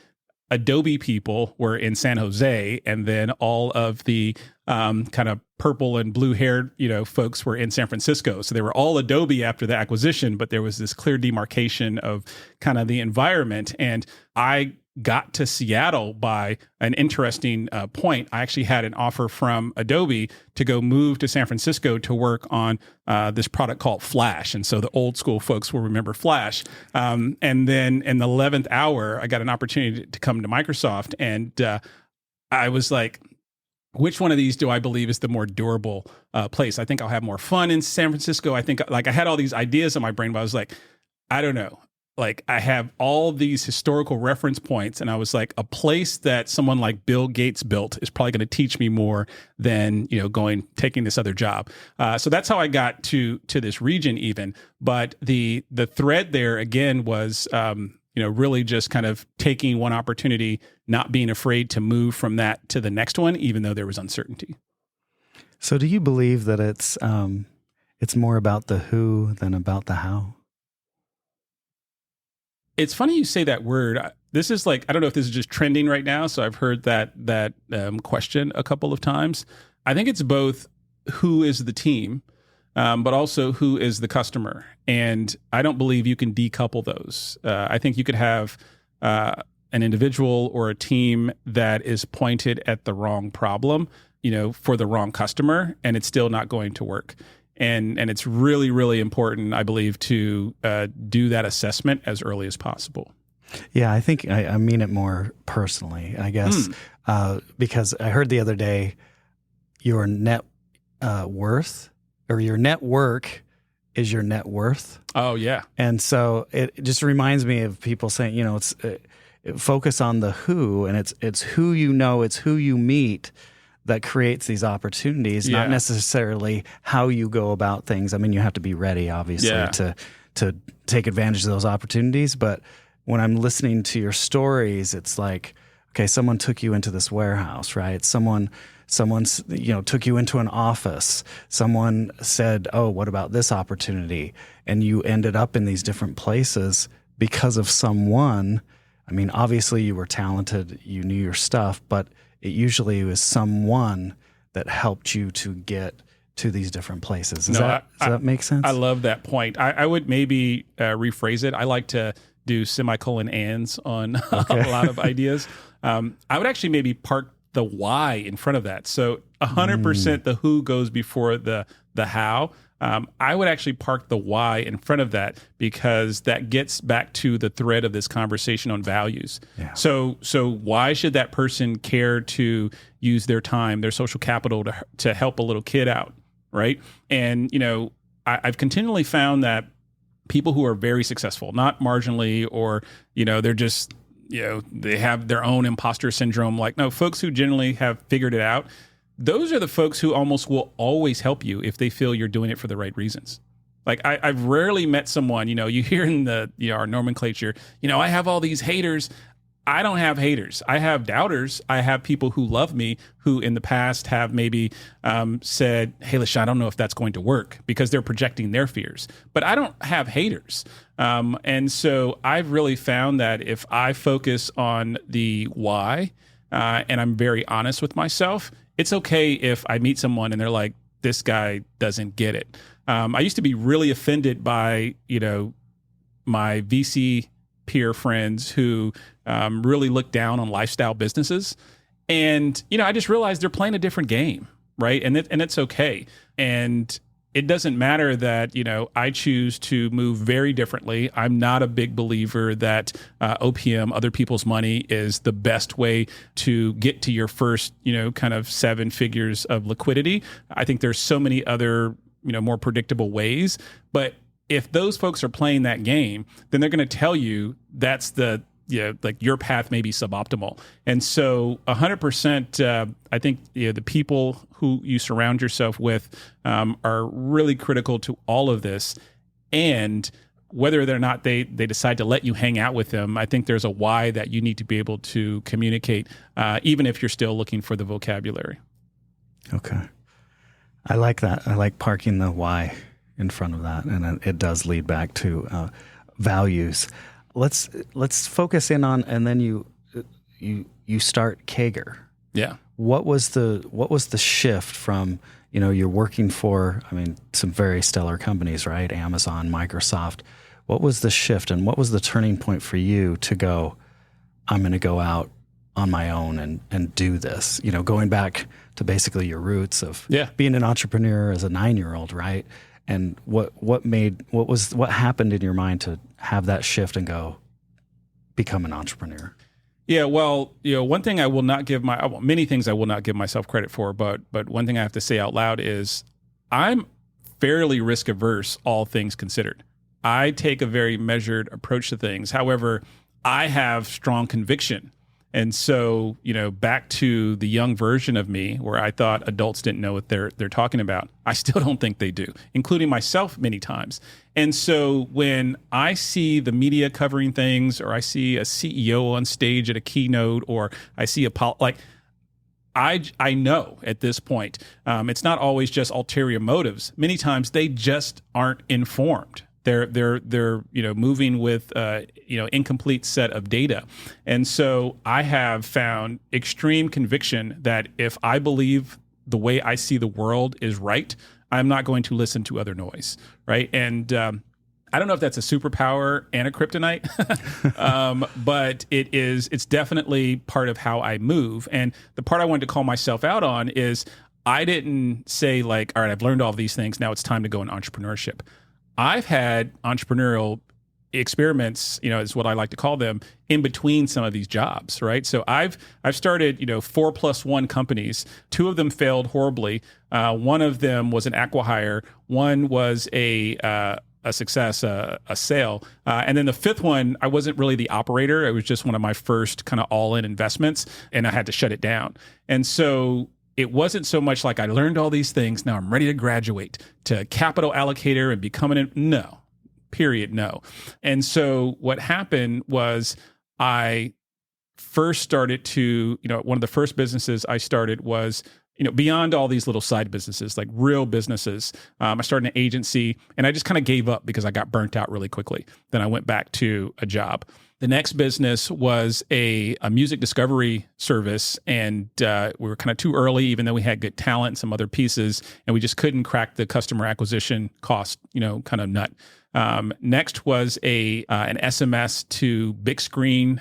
Adobe people were in San Jose, and then all of the kind of purple and blue haired, folks were in San Francisco. So they were all Adobe after the acquisition, but there was this clear demarcation of kind of the environment. And I got to Seattle by an interesting point. I actually had an offer from Adobe to go move to San Francisco to work on this product called Flash. And so the old school folks will remember Flash. And then in the 11th hour, I got an opportunity to come to Microsoft. And I was like, which one of these do I believe is the more durable place? I think I'll have more fun in San Francisco. I think I had all these ideas in my brain, but I was like, I don't know. I have all these historical reference points, and I was like, a place that someone like Bill Gates built is probably going to teach me more than taking this other job. So that's how I got to this region even. But the thread there again was really just kind of taking one opportunity, not being afraid to move from that to the next one, even though there was uncertainty. So do you believe that it's more about the who than about the how? It's funny you say that word. This is I don't know if this is just trending right now. So I've heard that question a couple of times. I think it's both who is the team, but also who is the customer. And I don't believe you can decouple those. I think you could have an individual or a team that is pointed at the wrong problem, for the wrong customer, and it's still not going to work. And it's really, really important, I believe, to do that assessment as early as possible. Yeah, I think I mean it more personally, I guess, because I heard the other day your net worth or your network is your net worth. Oh, yeah. And so it just reminds me of people saying, it's focus on the who, and it's who it's who you meet that creates these opportunities, not necessarily how you go about things. I mean, you have to be ready, obviously, to take advantage of those opportunities. But when I'm listening to your stories, it's like, okay, someone took you into this warehouse, right? Someone's took you into an office. Someone said, oh, what about this opportunity? And you ended up in these different places because of someone. I mean, obviously you were talented, you knew your stuff, but it usually was someone that helped you to get to these different places. Does that make sense? I love that point. I would maybe rephrase it. I like to do semicolon ands on a lot of ideas. I would actually maybe park the why in front of that. So 100% the who goes before the how. I would actually park the why in front of that, because that gets back to the thread of this conversation on values. Yeah. So why should that person care to use their time, their social capital to help a little kid out, right? And, I've continually found that people who are very successful, not marginally, or, they're just, they have their own imposter syndrome. Like, no, folks who generally have figured it out, those are the folks who almost will always help you if they feel you're doing it for the right reasons. Like I've rarely met someone, you hear in our nomenclature, I have all these haters. I don't have haters. I have doubters. I have people who love me who in the past have maybe said, hey, LaSean, I don't know if that's going to work, because they're projecting their fears. But I don't have haters. And so I've really found that if I focus on the why and I'm very honest with myself, it's okay if I meet someone and they're like, this guy doesn't get it. I used to be really offended by, my VC peer friends who really look down on lifestyle businesses. And, I just realized they're playing a different game, right? And it's okay. And it doesn't matter that, I choose to move very differently. I'm not a big believer that OPM, other people's money, is the best way to get to your first, kind of 7 figures of liquidity. I think there's so many other, more predictable ways. But if those folks are playing that game, then they're going to tell you that's the, like your path may be suboptimal. And so 100%, I think the people who you surround yourself with are really critical to all of this. And whether or not they decide to let you hang out with them, I think there's a why that you need to be able to communicate, even if you're still looking for the vocabulary. Okay. I like that. I like parking the why in front of that, and it does lead back to values. Let's focus in on, and then you start Kager. Yeah. What was the shift from, you're working for, some very stellar companies, right? Amazon, Microsoft. What was the shift, and what was the turning point for you to go, I'm going to go out on my own and do this? Going back to basically your roots of being an entrepreneur as a 9-year-old, right? And what happened in your mind to have that shift and go become an entrepreneur? Yeah, well, one thing I will not give many things I will not give myself credit for, but one thing I have to say out loud is I'm fairly risk averse, all things considered. I take a very measured approach to things. However, I have strong conviction. And so, back to the young version of me where I thought adults didn't know what they're talking about. I still don't think they do, including myself many times. And so when I see the media covering things, or I see a CEO on stage at a keynote, or I see I know at this point, it's not always just ulterior motives. Many times they just aren't informed. They're moving with incomplete set of data. And so I have found extreme conviction that if I believe the way I see the world is right, I'm not going to listen to other noise, right? And I don't know if that's a superpower and a kryptonite, but it's definitely part of how I move. And the part I wanted to call myself out on is I didn't say like, all right, I've learned all of these things, now it's time to go in entrepreneurship. I've had entrepreneurial experiments, is what I like to call them, in between some of these jobs, right? So I've started, 4+1 companies. 2 of them failed horribly. One of them was an acqui-hire. One was a success, a sale. And then the 5th one, I wasn't really the operator. It was just one of my first kind of all-in investments, and I had to shut it down. And so it wasn't so much like I learned all these things, now I'm ready to graduate to capital allocator and becoming no. And so what happened was I first started to, one of the first businesses I started was, beyond all these little side businesses, like real businesses. I started an agency, and I just kind of gave up because I got burnt out really quickly. Then I went back to a job. The next business was a music discovery service, and we were kind of too early, even though we had good talent and some other pieces, and we just couldn't crack the customer acquisition cost, kind of nut. Next was an SMS to big screen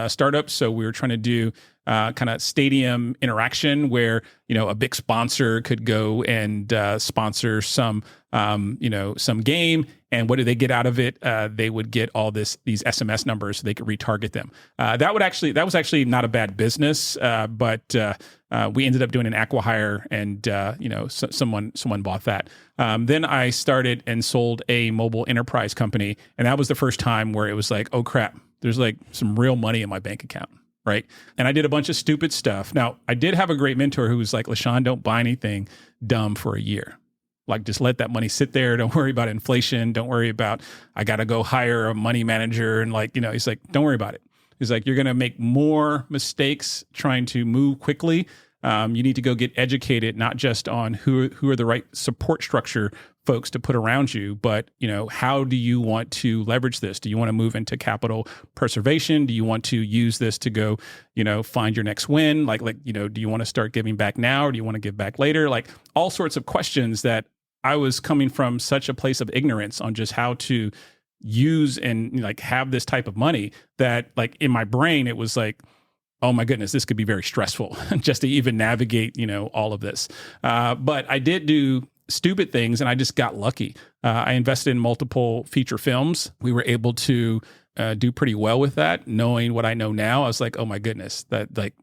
startup. So we were trying to do kind of stadium interaction where, a big sponsor could go and sponsor some game. And what did they get out of it? They would get all these SMS numbers so they could retarget them. That was actually not a bad business, but we ended up doing an acqui-hire, and someone bought that. Then I started and sold a mobile enterprise company, and that was the first time where it was like, oh crap, there's like some real money in my bank account. Right. And I did a bunch of stupid stuff. Now, I did have a great mentor who was like, LaSean, don't buy anything dumb for a year. Like, just let that money sit there. Don't worry about inflation. Don't worry about, I got to go hire a money manager. And like, he's like, don't worry about it. He's like, you're going to make more mistakes trying to move quickly. You need to go get educated, not just on who are the right support structure folks to put around you, but, how do you want to leverage this? Do you want to move into capital preservation? Do you want to use this to go, find your next win? Do you want to start giving back now, or do you want to give back later? Like, all sorts of questions that I was coming from such a place of ignorance on just how to use and like have this type of money that like in my brain, it was like, oh my goodness, this could be very stressful just to even navigate, all of this. But I did do stupid things and I just got lucky. I invested in multiple feature films. We were able to do pretty well with that. Knowing what I know now, I was like, oh my goodness, that like,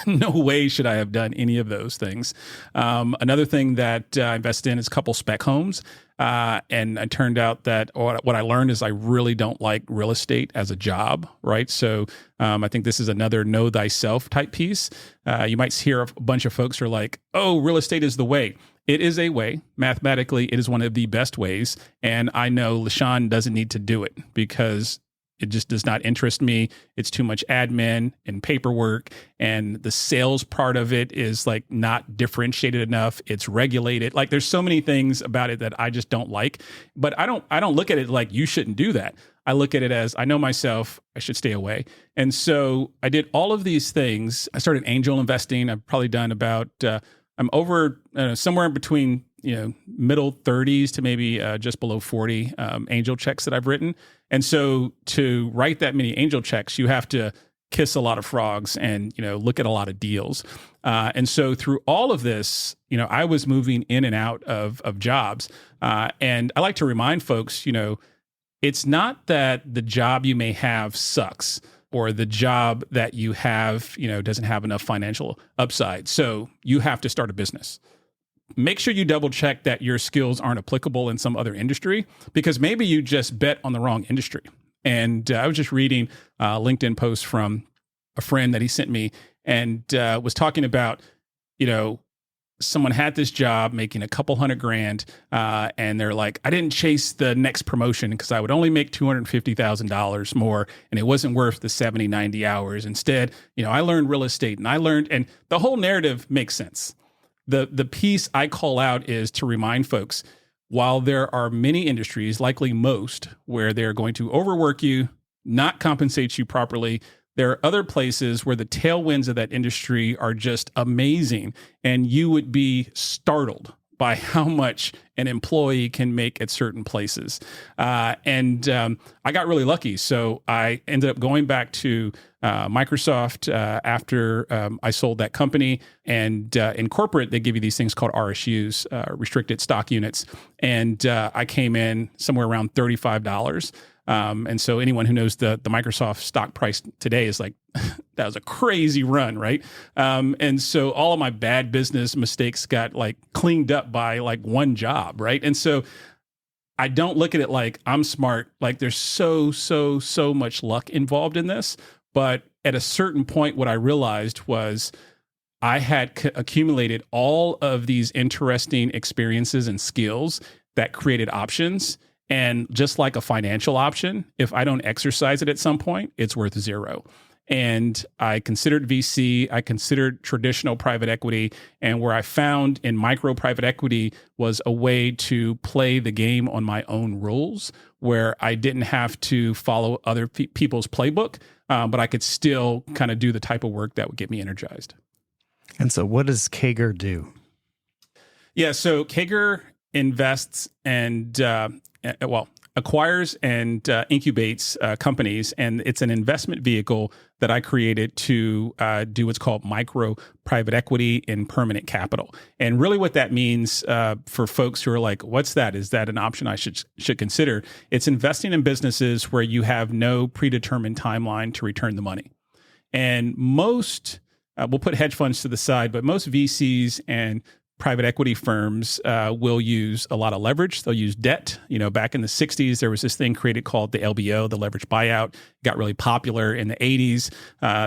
no way should I have done any of those things. Another thing that I invested in is a couple spec homes. And it turned out that what I learned is I really don't like real estate as a job, right? So I think this is another know thyself type piece. You might hear a bunch of folks are like, oh, real estate is the way. It is a way. Mathematically, it is one of the best ways. And I know LaSean doesn't need to do it because it just does not interest me. It's too much admin and paperwork, and the sales part of it is like not differentiated enough. It's regulated. Like, there's so many things about it that I just don't like. But I don't look at it like you shouldn't do that. I look at it as I know myself, I should stay away. And so I did all of these things. I started angel investing. I've probably done about I'm over somewhere in between middle 30s to maybe just below 40 angel checks that I've written. And so to write that many angel checks, you have to kiss a lot of frogs and, look at a lot of deals. And so through all of this, I was moving in and out of jobs. And I like to remind folks, it's not that the job you may have sucks or the job that you have, doesn't have enough financial upside. So you have to start a business. Make sure you double check that your skills aren't applicable in some other industry, because maybe you just bet on the wrong industry. And I was just reading a LinkedIn post from a friend that he sent me and was talking about, someone had this job making a couple $100,000 and they're like, I didn't chase the next promotion because I would only make $250,000 more and it wasn't worth the 70, 90 hours. Instead, I learned real estate and the whole narrative makes sense. The piece I call out is to remind folks, while there are many industries, likely most, where they're going to overwork you, not compensate you properly, there are other places where the tailwinds of that industry are just amazing, and you would be startled by how much an employee can make at certain places. I got really lucky. So I ended up going back to Microsoft after I sold that company. And in corporate, they give you these things called RSUs, restricted stock units. And I came in somewhere around $35. And so anyone who knows the Microsoft stock price today is like, that was a crazy run, right? And so all of my bad business mistakes got like cleaned up by like one job, right? And so I don't look at it like I'm smart. Like, there's so much luck involved in this. But at a certain point, what I realized was I had accumulated all of these interesting experiences and skills that created options. And just like a financial option, if I don't exercise it at some point, it's worth zero. And I considered VC, I considered traditional private equity, and where I found in micro private equity was a way to play the game on my own rules, where I didn't have to follow other people's playbook, but I could still kind of do the type of work that would get me energized. And so what does Kager do? Yeah, so Kager invests and acquires and incubates companies, and it's an investment vehicle that I created to do what's called micro private equity in permanent capital. And really what that means for folks who are like, what's that? Is that an option I should consider? It's investing in businesses where you have no predetermined timeline to return the money. And most, we'll put hedge funds to the side, but most VCs and private equity firms will use a lot of leverage. They'll use debt. Back in the 60s, there was this thing created called the LBO, the leverage buyout. Got really popular in the 80s.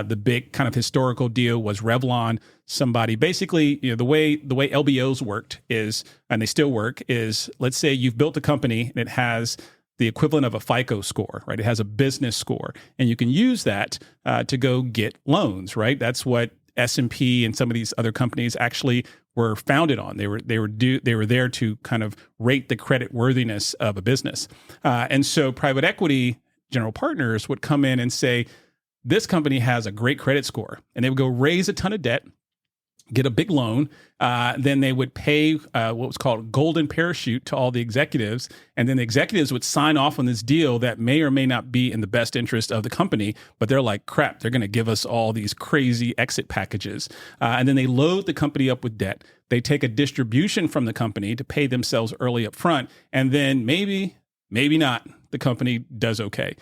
The big kind of historical deal was Revlon. Somebody basically, the way LBOs worked is, and they still work, is let's say you've built a company and it has the equivalent of a FICO score, right? It has a business score, and you can use that to go get loans, right? That's what S&P and some of these other companies actually were founded on. They were there to kind of rate the credit worthiness of a business, and so private equity general partners would come in and say, this company has a great credit score, and they would go raise a ton of debt, get a big loan, then they would pay what was called golden parachute to all the executives, and then the executives would sign off on this deal that may or may not be in the best interest of the company, but they're like, crap, they're going to give us all these crazy exit packages. And then they load the company up with debt. They take a distribution from the company to pay themselves early up front, and then maybe not, the company does okay.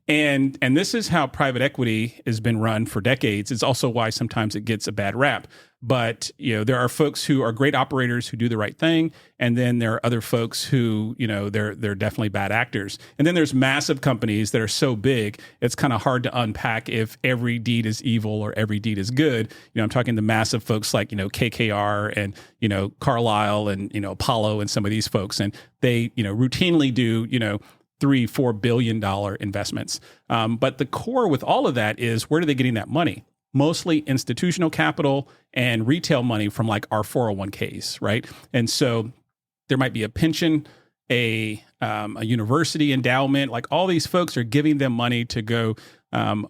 And this is how private equity has been run for decades. It's also why sometimes it gets a bad rap. But there are folks who are great operators who do the right thing, and then there are other folks who they're definitely bad actors. And then there's massive companies that are so big it's kind of hard to unpack if every deed is evil or every deed is good. I'm talking to massive folks like KKR and Carlyle and Apollo and some of these folks, and they routinely do $3-4 billion investments. But the core with all of that is, where are they getting that money? Mostly institutional capital and retail money from like our 401ks, right? And so there might be a pension, a university endowment, like all these folks are giving them money to go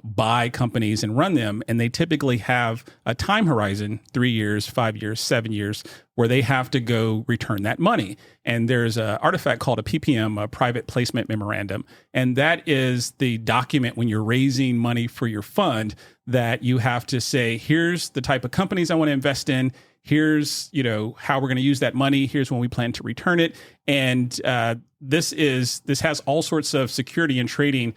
buy companies and run them. And they typically have a time horizon, 3 years, 5 years, 7 years, where they have to go return that money. And there's an artifact called a PPM, a private placement memorandum. And that is the document when you're raising money for your fund that you have to say, here's the type of companies I want to invest in. Here's, how we're going to use that money. Here's when we plan to return it. And this has all sorts of security and trading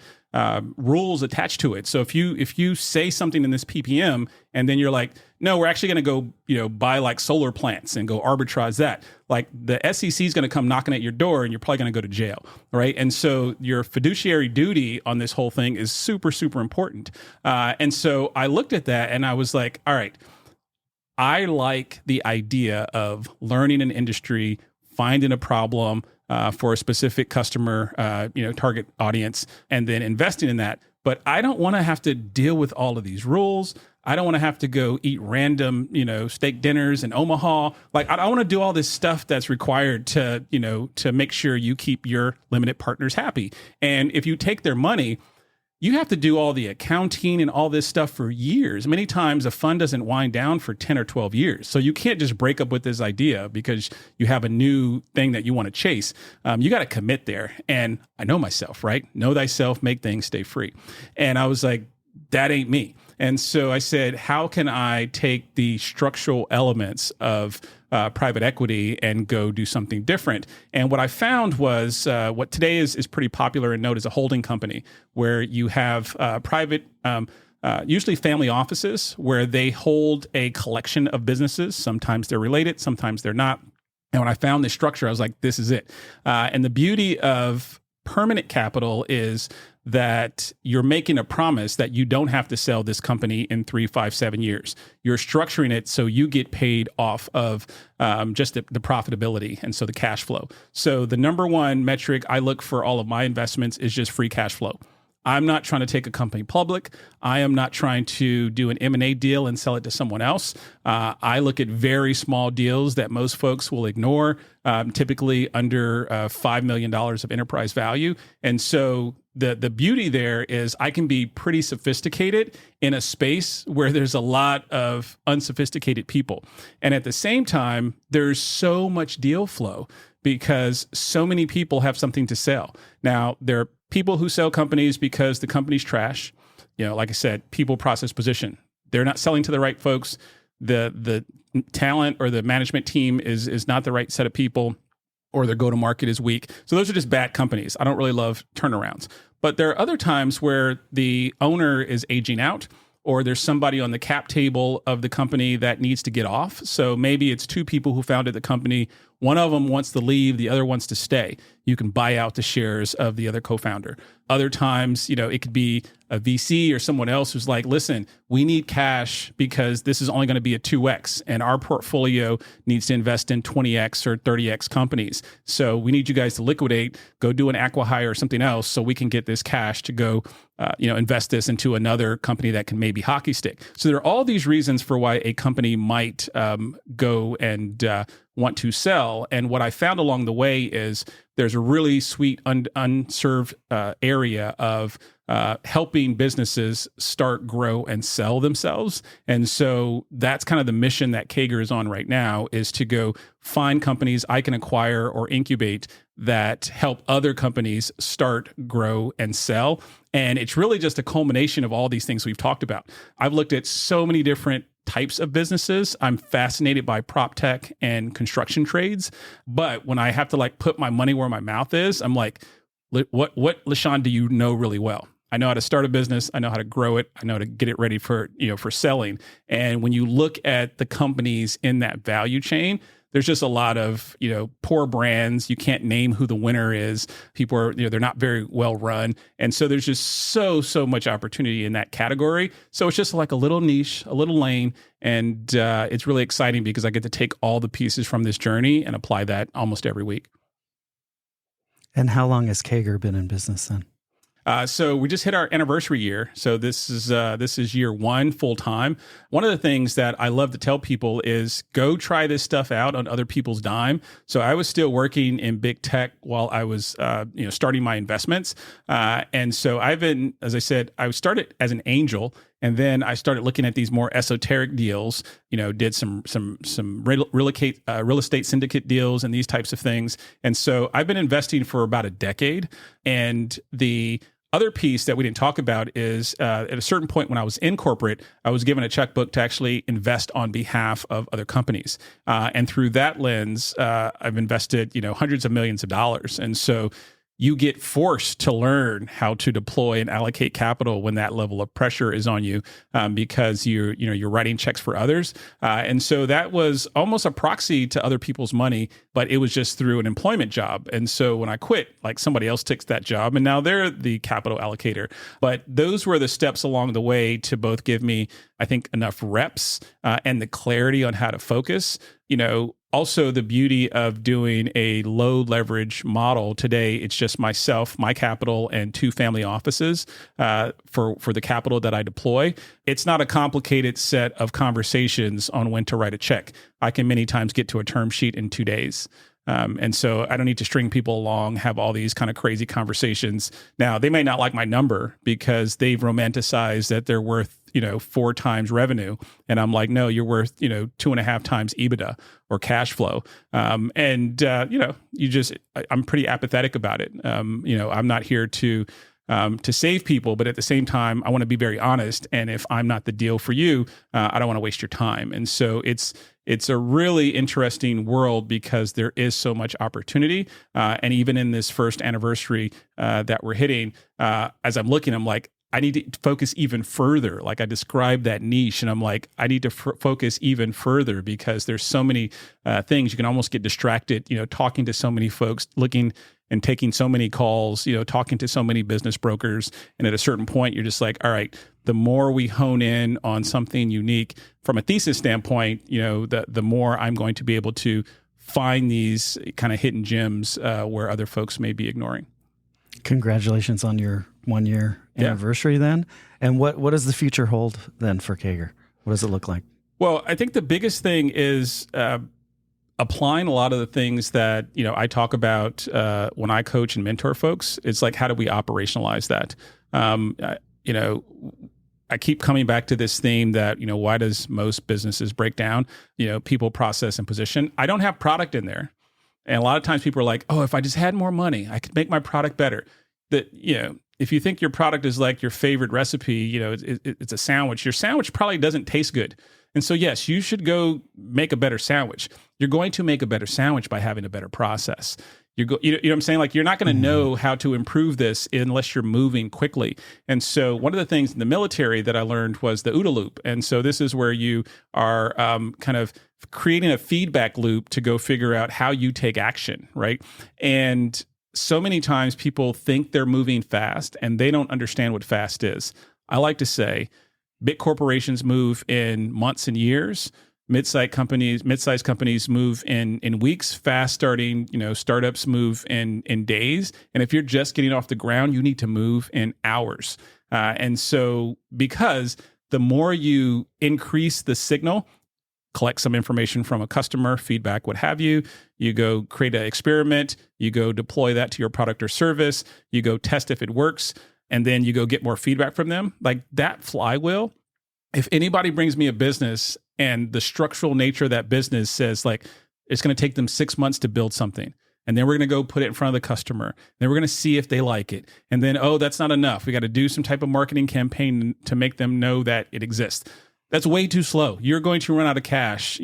rules attached to it. So if you say something in this PPM and then you're like, no, we're actually going to go, buy like solar plants and go arbitrage that, like the SEC is going to come knocking at your door and you're probably going to go to jail, right? And so your fiduciary duty on this whole thing is super, super important. And so I looked at that and I was like, all right, I like the idea of learning an industry, finding a problem for a specific customer, target audience, and then investing in that. But I don't want to have to deal with all of these rules. I don't want to have to go eat random, steak dinners in Omaha. Like, I want to do all this stuff that's required to, to make sure you keep your limited partners happy. And if you take their money, you have to do all the accounting and all this stuff for years. Many times a fund doesn't wind down for 10 or 12 years. So you can't just break up with this idea because you have a new thing that you want to chase. You got to commit there. And I know myself, right? Know thyself, make things stay free. And I was like, that ain't me. And so I said, how can I take the structural elements of private equity and go do something different? And what I found was what today is pretty popular and known as a holding company, where you have private, usually family offices, where they hold a collection of businesses. Sometimes they're related, sometimes they're not. And when I found this structure, I was like, this is it. And the beauty of permanent capital is that you're making a promise that you don't have to sell this company in 3, 5, 7 years. You're structuring it so you get paid off of just the profitability and so the cash flow. So the number one metric I look for all of my investments is just free cash flow. I'm not trying to take a company public. I am not trying to do an M&A deal and sell it to someone else. I look at very small deals that most folks will ignore, typically under $5 million of enterprise value. And so the beauty there is I can be pretty sophisticated in a space where there's a lot of unsophisticated people. And at the same time, there's so much deal flow because so many people have something to sell. Now, there are people who sell companies because the company's trash. Like I said, people, process, position. They're not selling to the right folks. The talent or the management team is not the right set of people, or their go-to-market is weak. So those are just bad companies. I don't really love turnarounds. But there are other times where the owner is aging out, or there's somebody on the cap table of the company that needs to get off. So maybe it's two people who founded the company. One of them wants to leave, the other wants to stay. You can buy out the shares of the other co-founder. Other times, it could be a VC or someone else who's like, listen, we need cash because this is only going to be a 2x and our portfolio needs to invest in 20x or 30x companies. So we need you guys to liquidate, go do an acqui-hire or something else so we can get this cash to go invest this into another company that can maybe hockey stick. So there are all these reasons for why a company might go and want to sell. And what I found along the way is there's a really sweet unserved area of helping businesses start, grow, and sell themselves. And so that's kind of the mission that Kager is on right now, is to go find companies I can acquire or incubate that help other companies start, grow, and sell. And it's really just a culmination of all these things we've talked about. I've looked at so many different types of businesses. I'm fascinated by prop tech and construction trades. But when I have to put my money where my mouth is, I'm like, what LaSean do you know really well? I know how to start a business. I know how to grow it. I know how to get it ready for selling. And when you look at the companies in that value chain, there's just a lot of, poor brands. You can't name who the winner is. People are, they're not very well run. And so there's just so much opportunity in that category. So it's just like a little niche, a little lane. And it's really exciting because I get to take all the pieces from this journey and apply that almost every week. And how long has Kager been in business then? So we just hit our anniversary year. So this is year one full time. One of the things that I love to tell people is go try this stuff out on other people's dime. So I was still working in big tech while I was starting my investments. And so I've been, as I said, I started as an angel. And then I started looking at these more esoteric deals, did some real estate syndicate deals and these types of things. And so I've been investing for about a decade. And the other piece that we didn't talk about is at a certain point when I was in corporate, I was given a checkbook to actually invest on behalf of other companies. And through that lens, I've invested, hundreds of millions of dollars. And so you get forced to learn how to deploy and allocate capital when that level of pressure is on you, because you're writing checks for others. And so that was almost a proxy to other people's money, but it was just through an employment job. And so when I quit, somebody else takes that job and now they're the capital allocator. But those were the steps along the way to both give me, I think, enough reps and the clarity on how to focus. Also, the beauty of doing a low leverage model today, it's just myself, my capital, and 2 family offices for the capital that I deploy. It's not a complicated set of conversations on when to write a check. I can many times get to a term sheet in 2 days. And so I don't need to string people along, have all these kind of crazy conversations. Now, they may not like my number because they've romanticized that they're worth 4 times revenue. And I'm like, no, you're worth, 2.5 times EBITDA or cash flow. I'm pretty apathetic about it. I'm not here to save people, but at the same time, I want to be very honest. And if I'm not the deal for you, I don't want to waste your time. And so it's a really interesting world because there is so much opportunity. And even in this first anniversary that we're hitting, as I'm looking, I'm like, I need to focus even further. Like I described that niche and I'm like, I need to focus even further because there's so many things. You can almost get distracted, talking to so many folks, looking and taking so many calls, talking to so many business brokers. And at a certain point, you're just like, all right, the more we hone in on something unique from a thesis standpoint, the more I'm going to be able to find these kind of hidden gems where other folks may be ignoring. Congratulations on your 1-year anniversary then. And what does the future hold then for Kager? What does it look like? Well, I think the biggest thing is applying a lot of the things that, I talk about when I coach and mentor folks. It's like, how do we operationalize that? I keep coming back to this theme that, why does most businesses break down? People, process, and position. I don't have product in there. And a lot of times people are like, oh, if I just had more money, I could make my product better. That, if you think your product is like your favorite recipe, it's a sandwich, your sandwich probably doesn't taste good. And so, yes, you should go make a better sandwich. You're going to make a better sandwich by having a better process. You know what I'm saying? Like, you're not going to know how to improve this unless you're moving quickly. And so one of the things in the military that I learned was the OODA loop. And so this is where you are kind of creating a feedback loop to go figure out how you take action, right? And so many times people think they're moving fast and they don't understand what fast is. I like to say big corporations move in months and years. Mid-sized companies move in weeks. Fast starting, startups move in days. And if you're just getting off the ground, you need to move in hours. And so, because the more you increase the signal, collect some information from a customer, feedback, what have you, you go create an experiment, you go deploy that to your product or service, you go test if it works, and then you go get more feedback from them. Like that flywheel, if anybody brings me a business and the structural nature of that business says like it's going to take them 6 months to build something, and then we're going to go put it in front of the customer, then we're going to see if they like it, and then, oh, that's not enough, we got to do some type of marketing campaign to make them know that it exists. That's way too slow. You're going to run out of cash,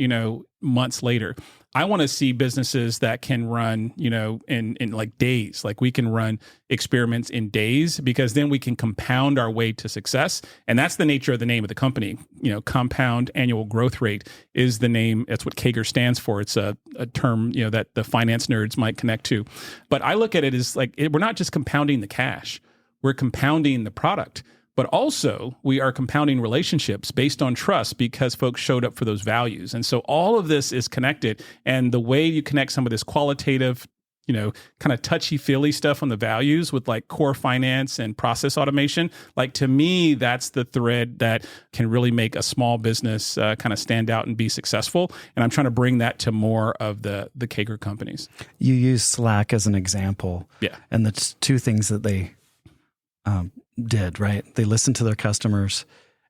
months later. I want to see businesses that can run, in like days. Like, we can run experiments in days, because then we can compound our way to success. And that's the nature of the name of the company. Compound annual growth rate is the name. That's what CAGR stands for. It's a term, that the finance nerds might connect to. But I look at it as like, we're not just compounding the cash, we're compounding the product. But also, we are compounding relationships based on trust, because folks showed up for those values. And so all of this is connected. And the way you connect some of this qualitative, kind of touchy-feely stuff on the values with like core finance and process automation, like, to me, that's the thread that can really make a small business kind of stand out and be successful. And I'm trying to bring that to more of the CAGR companies. You use Slack as an example. Yeah. And the two things that they did, right? They listened to their customers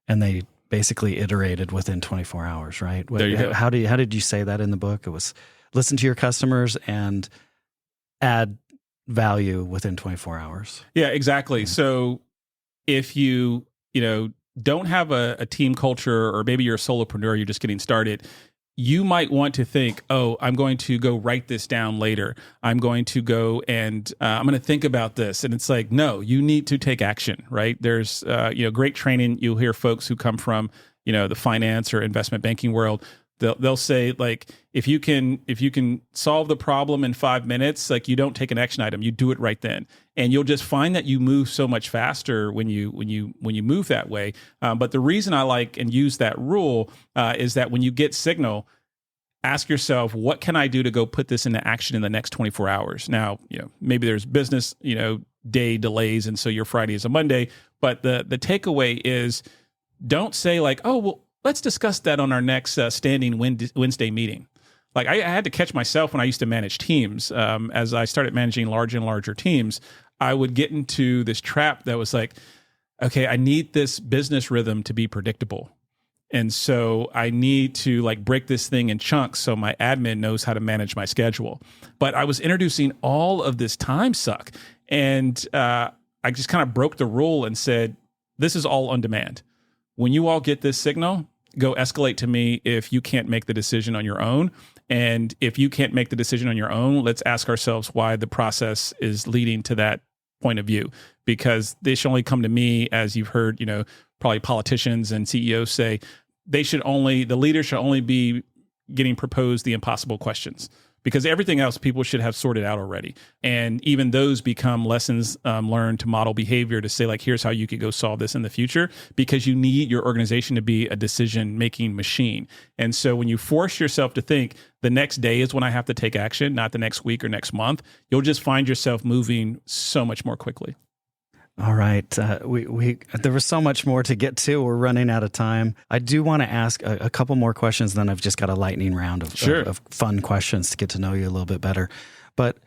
and they basically iterated within 24 hours, right? There you go. How did you say that in the book? It was listen to your customers and add value within 24 hours. Yeah, exactly. So if you, don't have a team culture, or maybe you're a solopreneur, you're just getting started, you might want to think, oh, I'm going to go write this down later. I'm going to go and I'm going to think about this. And it's like, no, you need to take action, right? There's, great training. You'll hear folks who come from, the finance or investment banking world. They'll say, like, if you can solve the problem in 5 minutes, like, you don't take an action item, you do it right then, and you'll just find that you move so much faster when you move that way. But the reason I like and use that rule is that when you get signal, ask yourself, what can I do to go put this into action in the next 24 hours? Now, maybe there's business, day delays, and so your Friday is a Monday. But the takeaway is, don't say like, oh, well, let's discuss that on our next standing Wednesday meeting. Like, I had to catch myself when I used to manage teams. As I started managing larger and larger teams, I would get into this trap that was like, okay, I need this business rhythm to be predictable. And so I need to like break this thing in chunks so my admin knows how to manage my schedule. But I was introducing all of this time suck. And I just kind of broke the rule and said, this is all on demand. When you all get this signal, go escalate to me if you can't make the decision on your own. And if you can't make the decision on your own, let's ask ourselves why the process is leading to that point of view. Because they should only come to me, as you've heard, probably politicians and CEOs say, the leader should only be getting proposed the impossible questions. Because everything else people should have sorted out already. And even those become lessons learned to model behavior, to say like, here's how you could go solve this in the future, because you need your organization to be a decision-making machine. And so when you force yourself to think the next day is when I have to take action, not the next week or next month, you'll just find yourself moving so much more quickly. All right. There was so much more to get to. We're running out of time. I do want to ask a couple more questions, then I've just got a lightning round of fun questions to get to know you a little bit better. But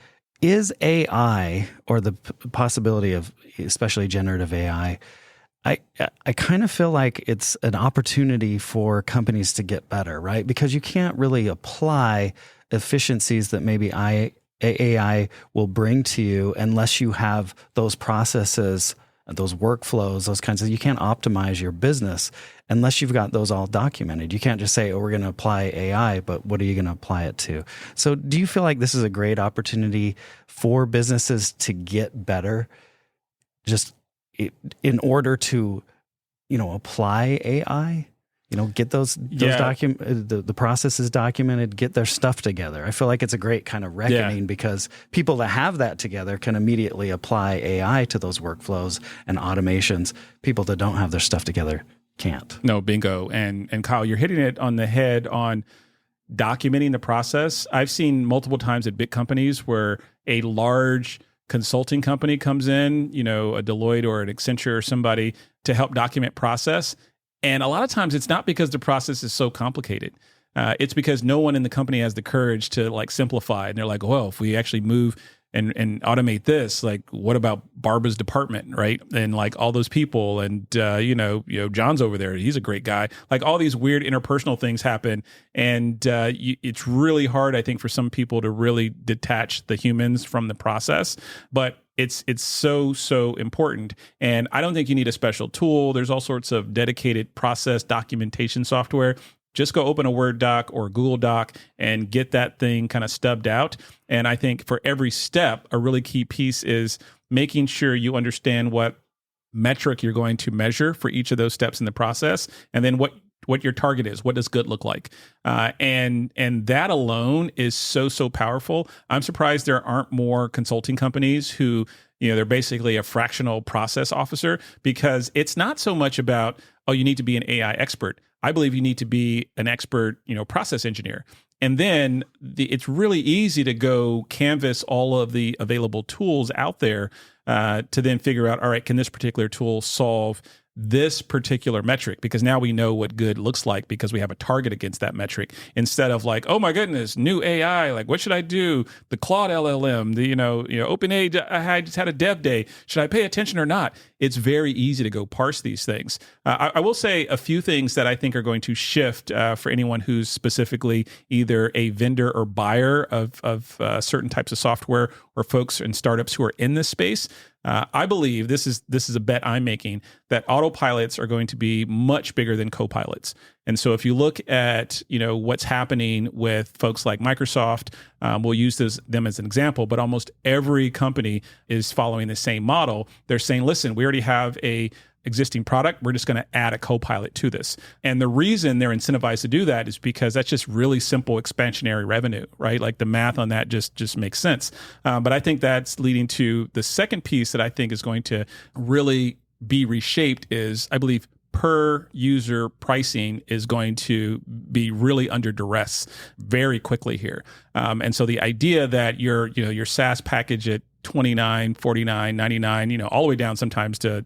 is AI, or the possibility of especially generative AI, I kind of feel like it's an opportunity for companies to get better, right? Because you can't really apply efficiencies that maybe AI will bring to you unless you have those processes those workflows, those kinds of, you can't optimize your business unless you've got those all documented. You can't just say, oh, we're going to apply AI, but what are you going to apply it to? So do you feel like this is a great opportunity for businesses to get better just in order to, apply AI? Get those the processes documented, get their stuff together. I feel like it's a great kind of reckoning because people that have that together can immediately apply AI to those workflows and automations. People that don't have their stuff together can't. No, bingo. And Kyle, you're hitting it on the head on documenting the process. I've seen multiple times at big companies where a large consulting company comes in, a Deloitte or an Accenture or somebody to help document process. And a lot of times it's not because the process is so complicated. It's because no one in the company has the courage to simplify. And they're like, well, if we actually move and automate this, what about Barbara's department, right? And all those people and, John's over there. He's a great guy. All these weird interpersonal things happen. And it's really hard, I think, for some people to really detach the humans from the process. But it's so important. And I don't think you need a special tool. There's all sorts of dedicated process documentation software. Just go open a Word doc or a Google Doc and get that thing kind of stubbed out. And I think for every step, a really key piece is making sure you understand what metric you're going to measure for each of those steps in the process, and then what your target is. What does good look like? And that alone is so powerful. I'm surprised there aren't more consulting companies who, they're basically a fractional process officer, because it's not so much about, oh, you need to be an AI expert. I believe you need to be an expert, process engineer. And then it's really easy to go canvas all of the available tools out there to then figure out, all right, can this particular tool solve this particular metric? Because now we know what good looks like because we have a target against that metric, instead of oh my goodness, new AI, what should I do? The Claude LLM, the OpenAI, I just had a dev day. Should I pay attention or not? It's very easy to go parse these things. I will say a few things that I think are going to shift for anyone who's specifically either a vendor or buyer of certain types of software, or folks and startups who are in this space. I believe this is a bet I'm making, that autopilots are going to be much bigger than copilots. And so if you look at what's happening with folks like Microsoft, we'll use them as an example, but almost every company is following the same model. They're saying, listen, we already have a existing product. We're just going to add a copilot to this. And the reason they're incentivized to do that is because that's just really simple expansionary revenue, right? The math on that just makes sense. But I think that's leading to the second piece that I think is going to really be reshaped is, I believe, per user pricing is going to be really under duress very quickly here. And so the idea that your SaaS package at $29, $49, $99, all the way down sometimes to,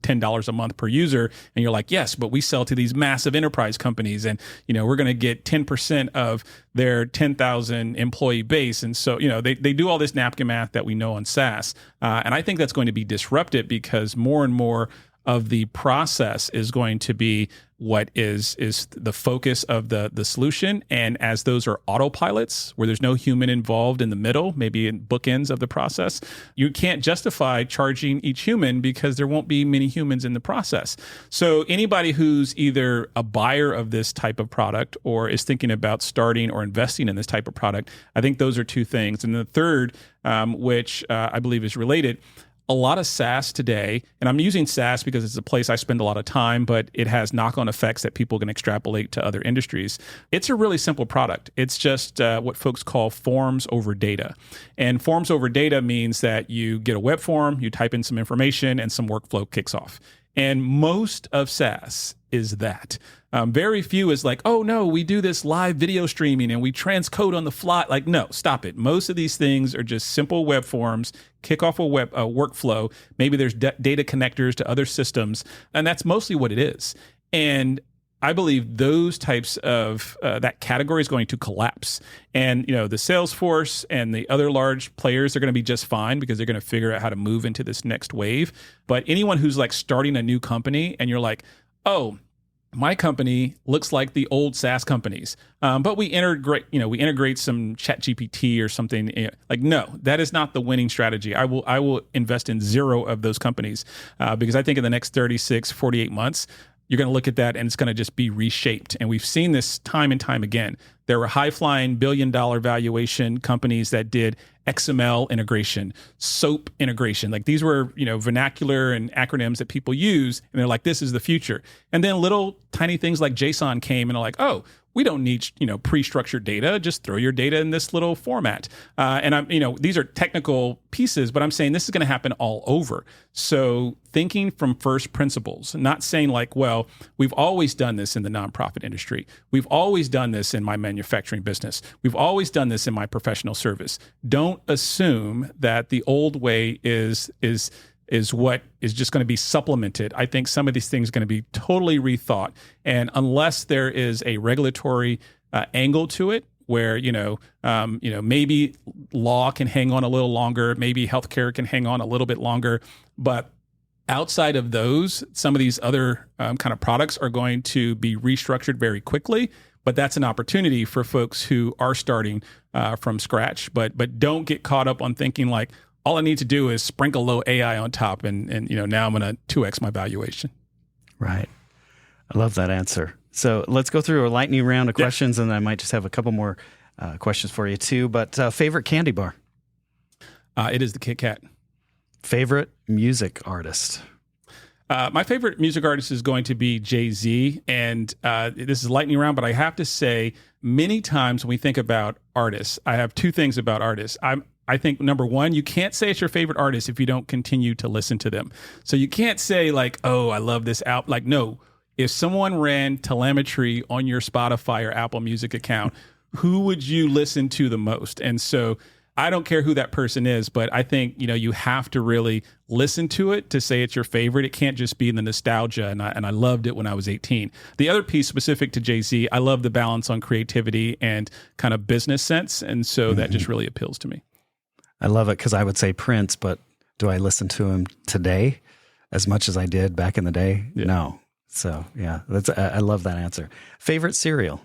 $10 a month per user. And you're like, yes, but we sell to these massive enterprise companies and, we're going to get 10% of their 10,000 employee base. And so, they do all this napkin math that we know on SaaS. And I think that's going to be disrupted because more and more of the process is going to be what is the focus of the solution. And as those are autopilots, where there's no human involved in the middle, maybe in bookends of the process, you can't justify charging each human because there won't be many humans in the process. So anybody who's either a buyer of this type of product or is thinking about starting or investing in this type of product, I think those are two things. And the third, which I believe is related, a lot of SaaS today, and I'm using SaaS because it's a place I spend a lot of time, but it has knock-on effects that people can extrapolate to other industries. It's a really simple product. It's just what folks call forms over data. And forms over data means that you get a web form, you type in some information, and some workflow kicks off. And most of SaaS is that. Very few is oh no, we do this live video streaming and we transcode on the fly. No, stop it. Most of these things are just simple web forms, kick off a workflow. Maybe there's data connectors to other systems, and that's mostly what it is. And I believe those types of that category is going to collapse. And the Salesforce and the other large players are going to be just fine because they're going to figure out how to move into this next wave. But anyone who's starting a new company and you're oh, my company looks like the old SaaS companies, but we integrate some ChatGPT or something. Like, no, that is not the winning strategy. I will invest in 0 of those companies because I think in the next 36, 48 months, you're going to look at that and it's going to just be reshaped. And we've seen this time and time again. There were high-flying billion-dollar valuation companies that did XML integration, SOAP integration. Like these were, vernacular and acronyms that people use, and they're like, this is the future. And then little tiny things like JSON came and are like, oh, we don't need, pre-structured data. Just throw your data in this little format. And I'm, these are technical pieces, but I'm saying this is going to happen all over. So thinking from first principles, not saying like, well, we've always done this in the nonprofit industry. We've always done this in my manufacturing business. We've always done this in my professional service. Don't assume that the old way is what is just going to be supplemented. I think some of these things are going to be totally rethought. And unless there is a regulatory angle to it, where maybe law can hang on a little longer, maybe healthcare can hang on a little bit longer, but outside of those, some of these other kind of products are going to be restructured very quickly. But that's an opportunity for folks who are starting from scratch. But don't get caught up on thinking like, all I need to do is sprinkle a little AI on top, and now I'm going to 2x my valuation. Right. I love that answer. So let's go through a lightning round of questions, and I might just have a couple more questions for you too. But favorite candy bar? It is the Kit Kat. Favorite music artist? My favorite music artist is going to be Jay-Z, and this is lightning round, but I have to say, many times when we think about artists, I have 2 things about artists. I think number one, you can't say it's your favorite artist if you don't continue to listen to them. So you can't say like, oh, I love this album. Like, no, if someone ran telemetry on your Spotify or Apple Music account, who would you listen to the most? And so I don't care who that person is, but I think, you have to really listen to it to say it's your favorite. It can't just be in the nostalgia. And I loved it when I was 18. The other piece specific to Jay-Z, I love the balance on creativity and kind of business sense. And so that just really appeals to me. I love it because I would say Prince, but do I listen to him today as much as I did back in the day? Yeah. No. So yeah, I love that answer. Favorite cereal?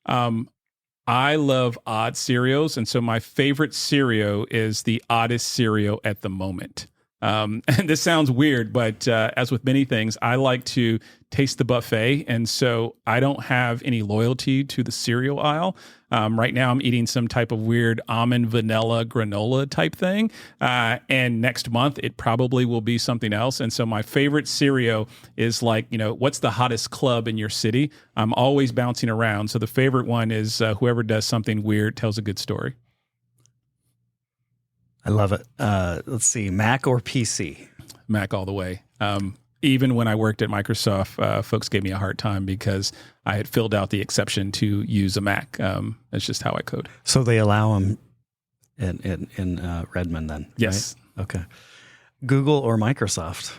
I love odd cereals. And so my favorite cereal is the oddest cereal at the moment. And this sounds weird, but as with many things, I like to taste the buffet. And so I don't have any loyalty to the cereal aisle. Right now I'm eating some type of weird almond vanilla granola type thing. And next month it probably will be something else. And so my favorite cereal is like, what's the hottest club in your city? I'm always bouncing around. So the favorite one is whoever does something weird tells a good story. I love it. Let's see, Mac or PC? Mac all the way. Even when I worked at Microsoft, folks gave me a hard time because I had filled out the exception to use a Mac. That's just how I code. So they allow them in Redmond then? Yes. Right? Okay. Google or Microsoft?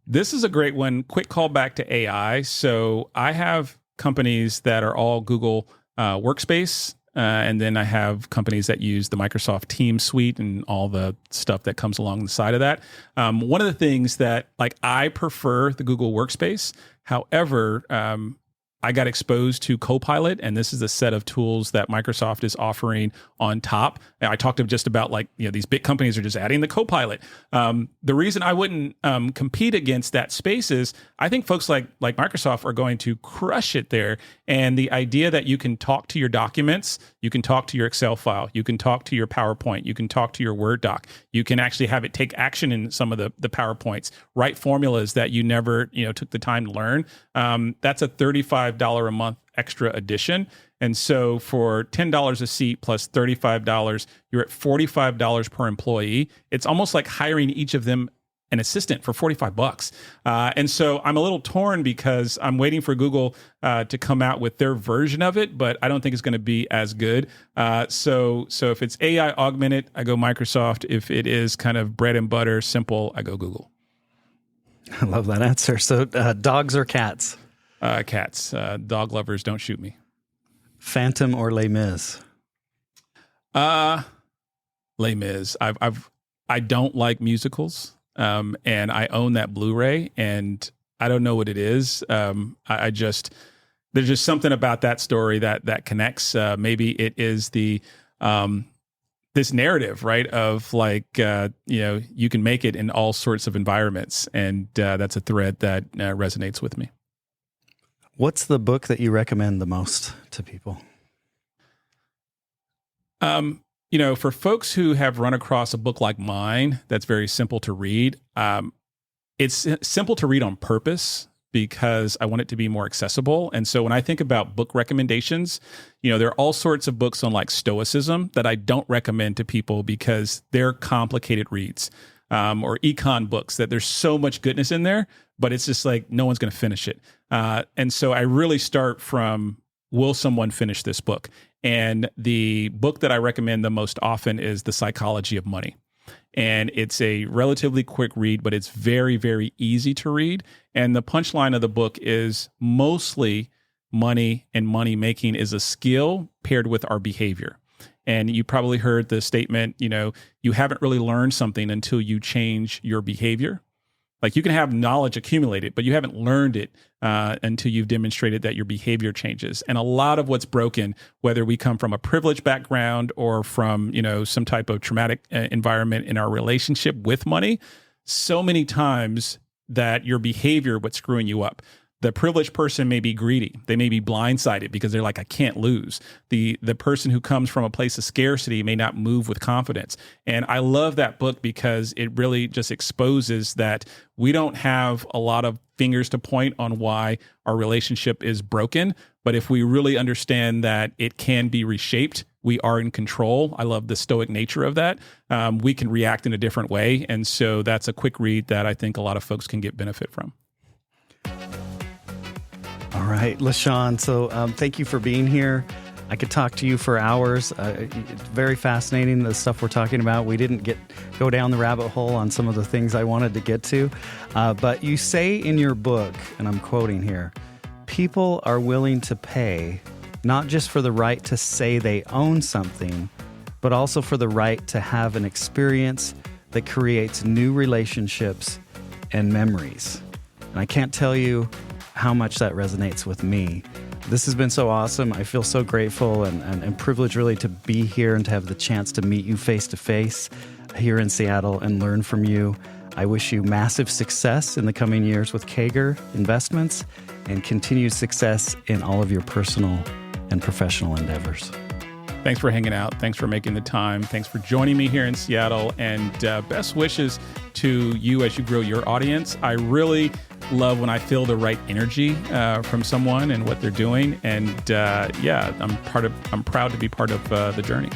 This is a great one. Quick call back to AI. So I have companies that are all Google Workspace. And then I have companies that use the Microsoft Teams suite and all the stuff that comes along the side of that. One of the things that I prefer the Google Workspace. However, I got exposed to Copilot, and this is a set of tools that Microsoft is offering on top. And I talked just about these big companies are just adding the Copilot. The reason I wouldn't compete against that space is I think folks like Microsoft are going to crush it there. And the idea that you can talk to your documents, you can talk to your Excel file, you can talk to your PowerPoint, you can talk to your Word doc, you can actually have it take action in some of the PowerPoints, write formulas that you never took the time to learn. That's a $35 a month extra addition. And so for $10 a seat plus $35, you're at $45 per employee. It's almost like hiring each of them an assistant for $45. And so I'm a little torn because I'm waiting for Google to come out with their version of it, but I don't think it's going to be as good. So if it's AI augmented, I go Microsoft. If it is kind of bread and butter, simple, I go Google. I love that answer. So dogs or cats? Cats. Dog lovers, don't shoot me. Phantom or Les Mis? Les Mis. I don't like musicals, and I own that Blu-ray, and I don't know what it is. I just, there's just something about that story that connects. Maybe it is this narrative, right? Of like, you can make it in all sorts of environments. And that's a thread that resonates with me. What's the book that you recommend the most to people? For folks who have run across a book like mine, that's very simple to read. It's simple to read on purpose because I want it to be more accessible. And so when I think about book recommendations, there are all sorts of books on like Stoicism that I don't recommend to people because they're complicated reads, or econ books that there's so much goodness in there, but it's just like no one's going to finish it. And so I really start from, will someone finish this book? And the book that I recommend the most often is The Psychology of Money. And it's a relatively quick read, but it's very, very easy to read. And the punchline of the book is mostly money and money making is a skill paired with our behavior. And you probably heard the statement, you haven't really learned something until you change your behavior. Like you can have knowledge accumulated, but you haven't learned it until you've demonstrated that your behavior changes. And a lot of what's broken, whether we come from a privileged background or from, some type of traumatic environment in our relationship with money, so many times that your behavior, what's screwing you up. The privileged person may be greedy. They may be blindsided because they're like, I can't lose. The person who comes from a place of scarcity may not move with confidence. And I love that book because it really just exposes that we don't have a lot of fingers to point on why our relationship is broken. But if we really understand that it can be reshaped, we are in control. I love the stoic nature of that. We can react in a different way. And so that's a quick read that I think a lot of folks can get benefit from. All right, LaSean, so thank you for being here. I could talk to you for hours. It's very fascinating, the stuff we're talking about. We didn't go down the rabbit hole on some of the things I wanted to get to. But you say in your book, and I'm quoting here, people are willing to pay not just for the right to say they own something, but also for the right to have an experience that creates new relationships and memories. And I can't tell you how much that resonates with me. This has been so awesome. I feel so grateful and privileged really to be here and to have the chance to meet you face to face here in Seattle and learn from you. I wish you massive success in the coming years with Kager Investments and continued success in all of your personal and professional endeavors. Thanks for hanging out. Thanks for making the time. Thanks for joining me here in Seattle. And best wishes to you as you grow your audience. I really love when I feel the right energy from someone and what they're doing. And I'm proud to be part of the journey.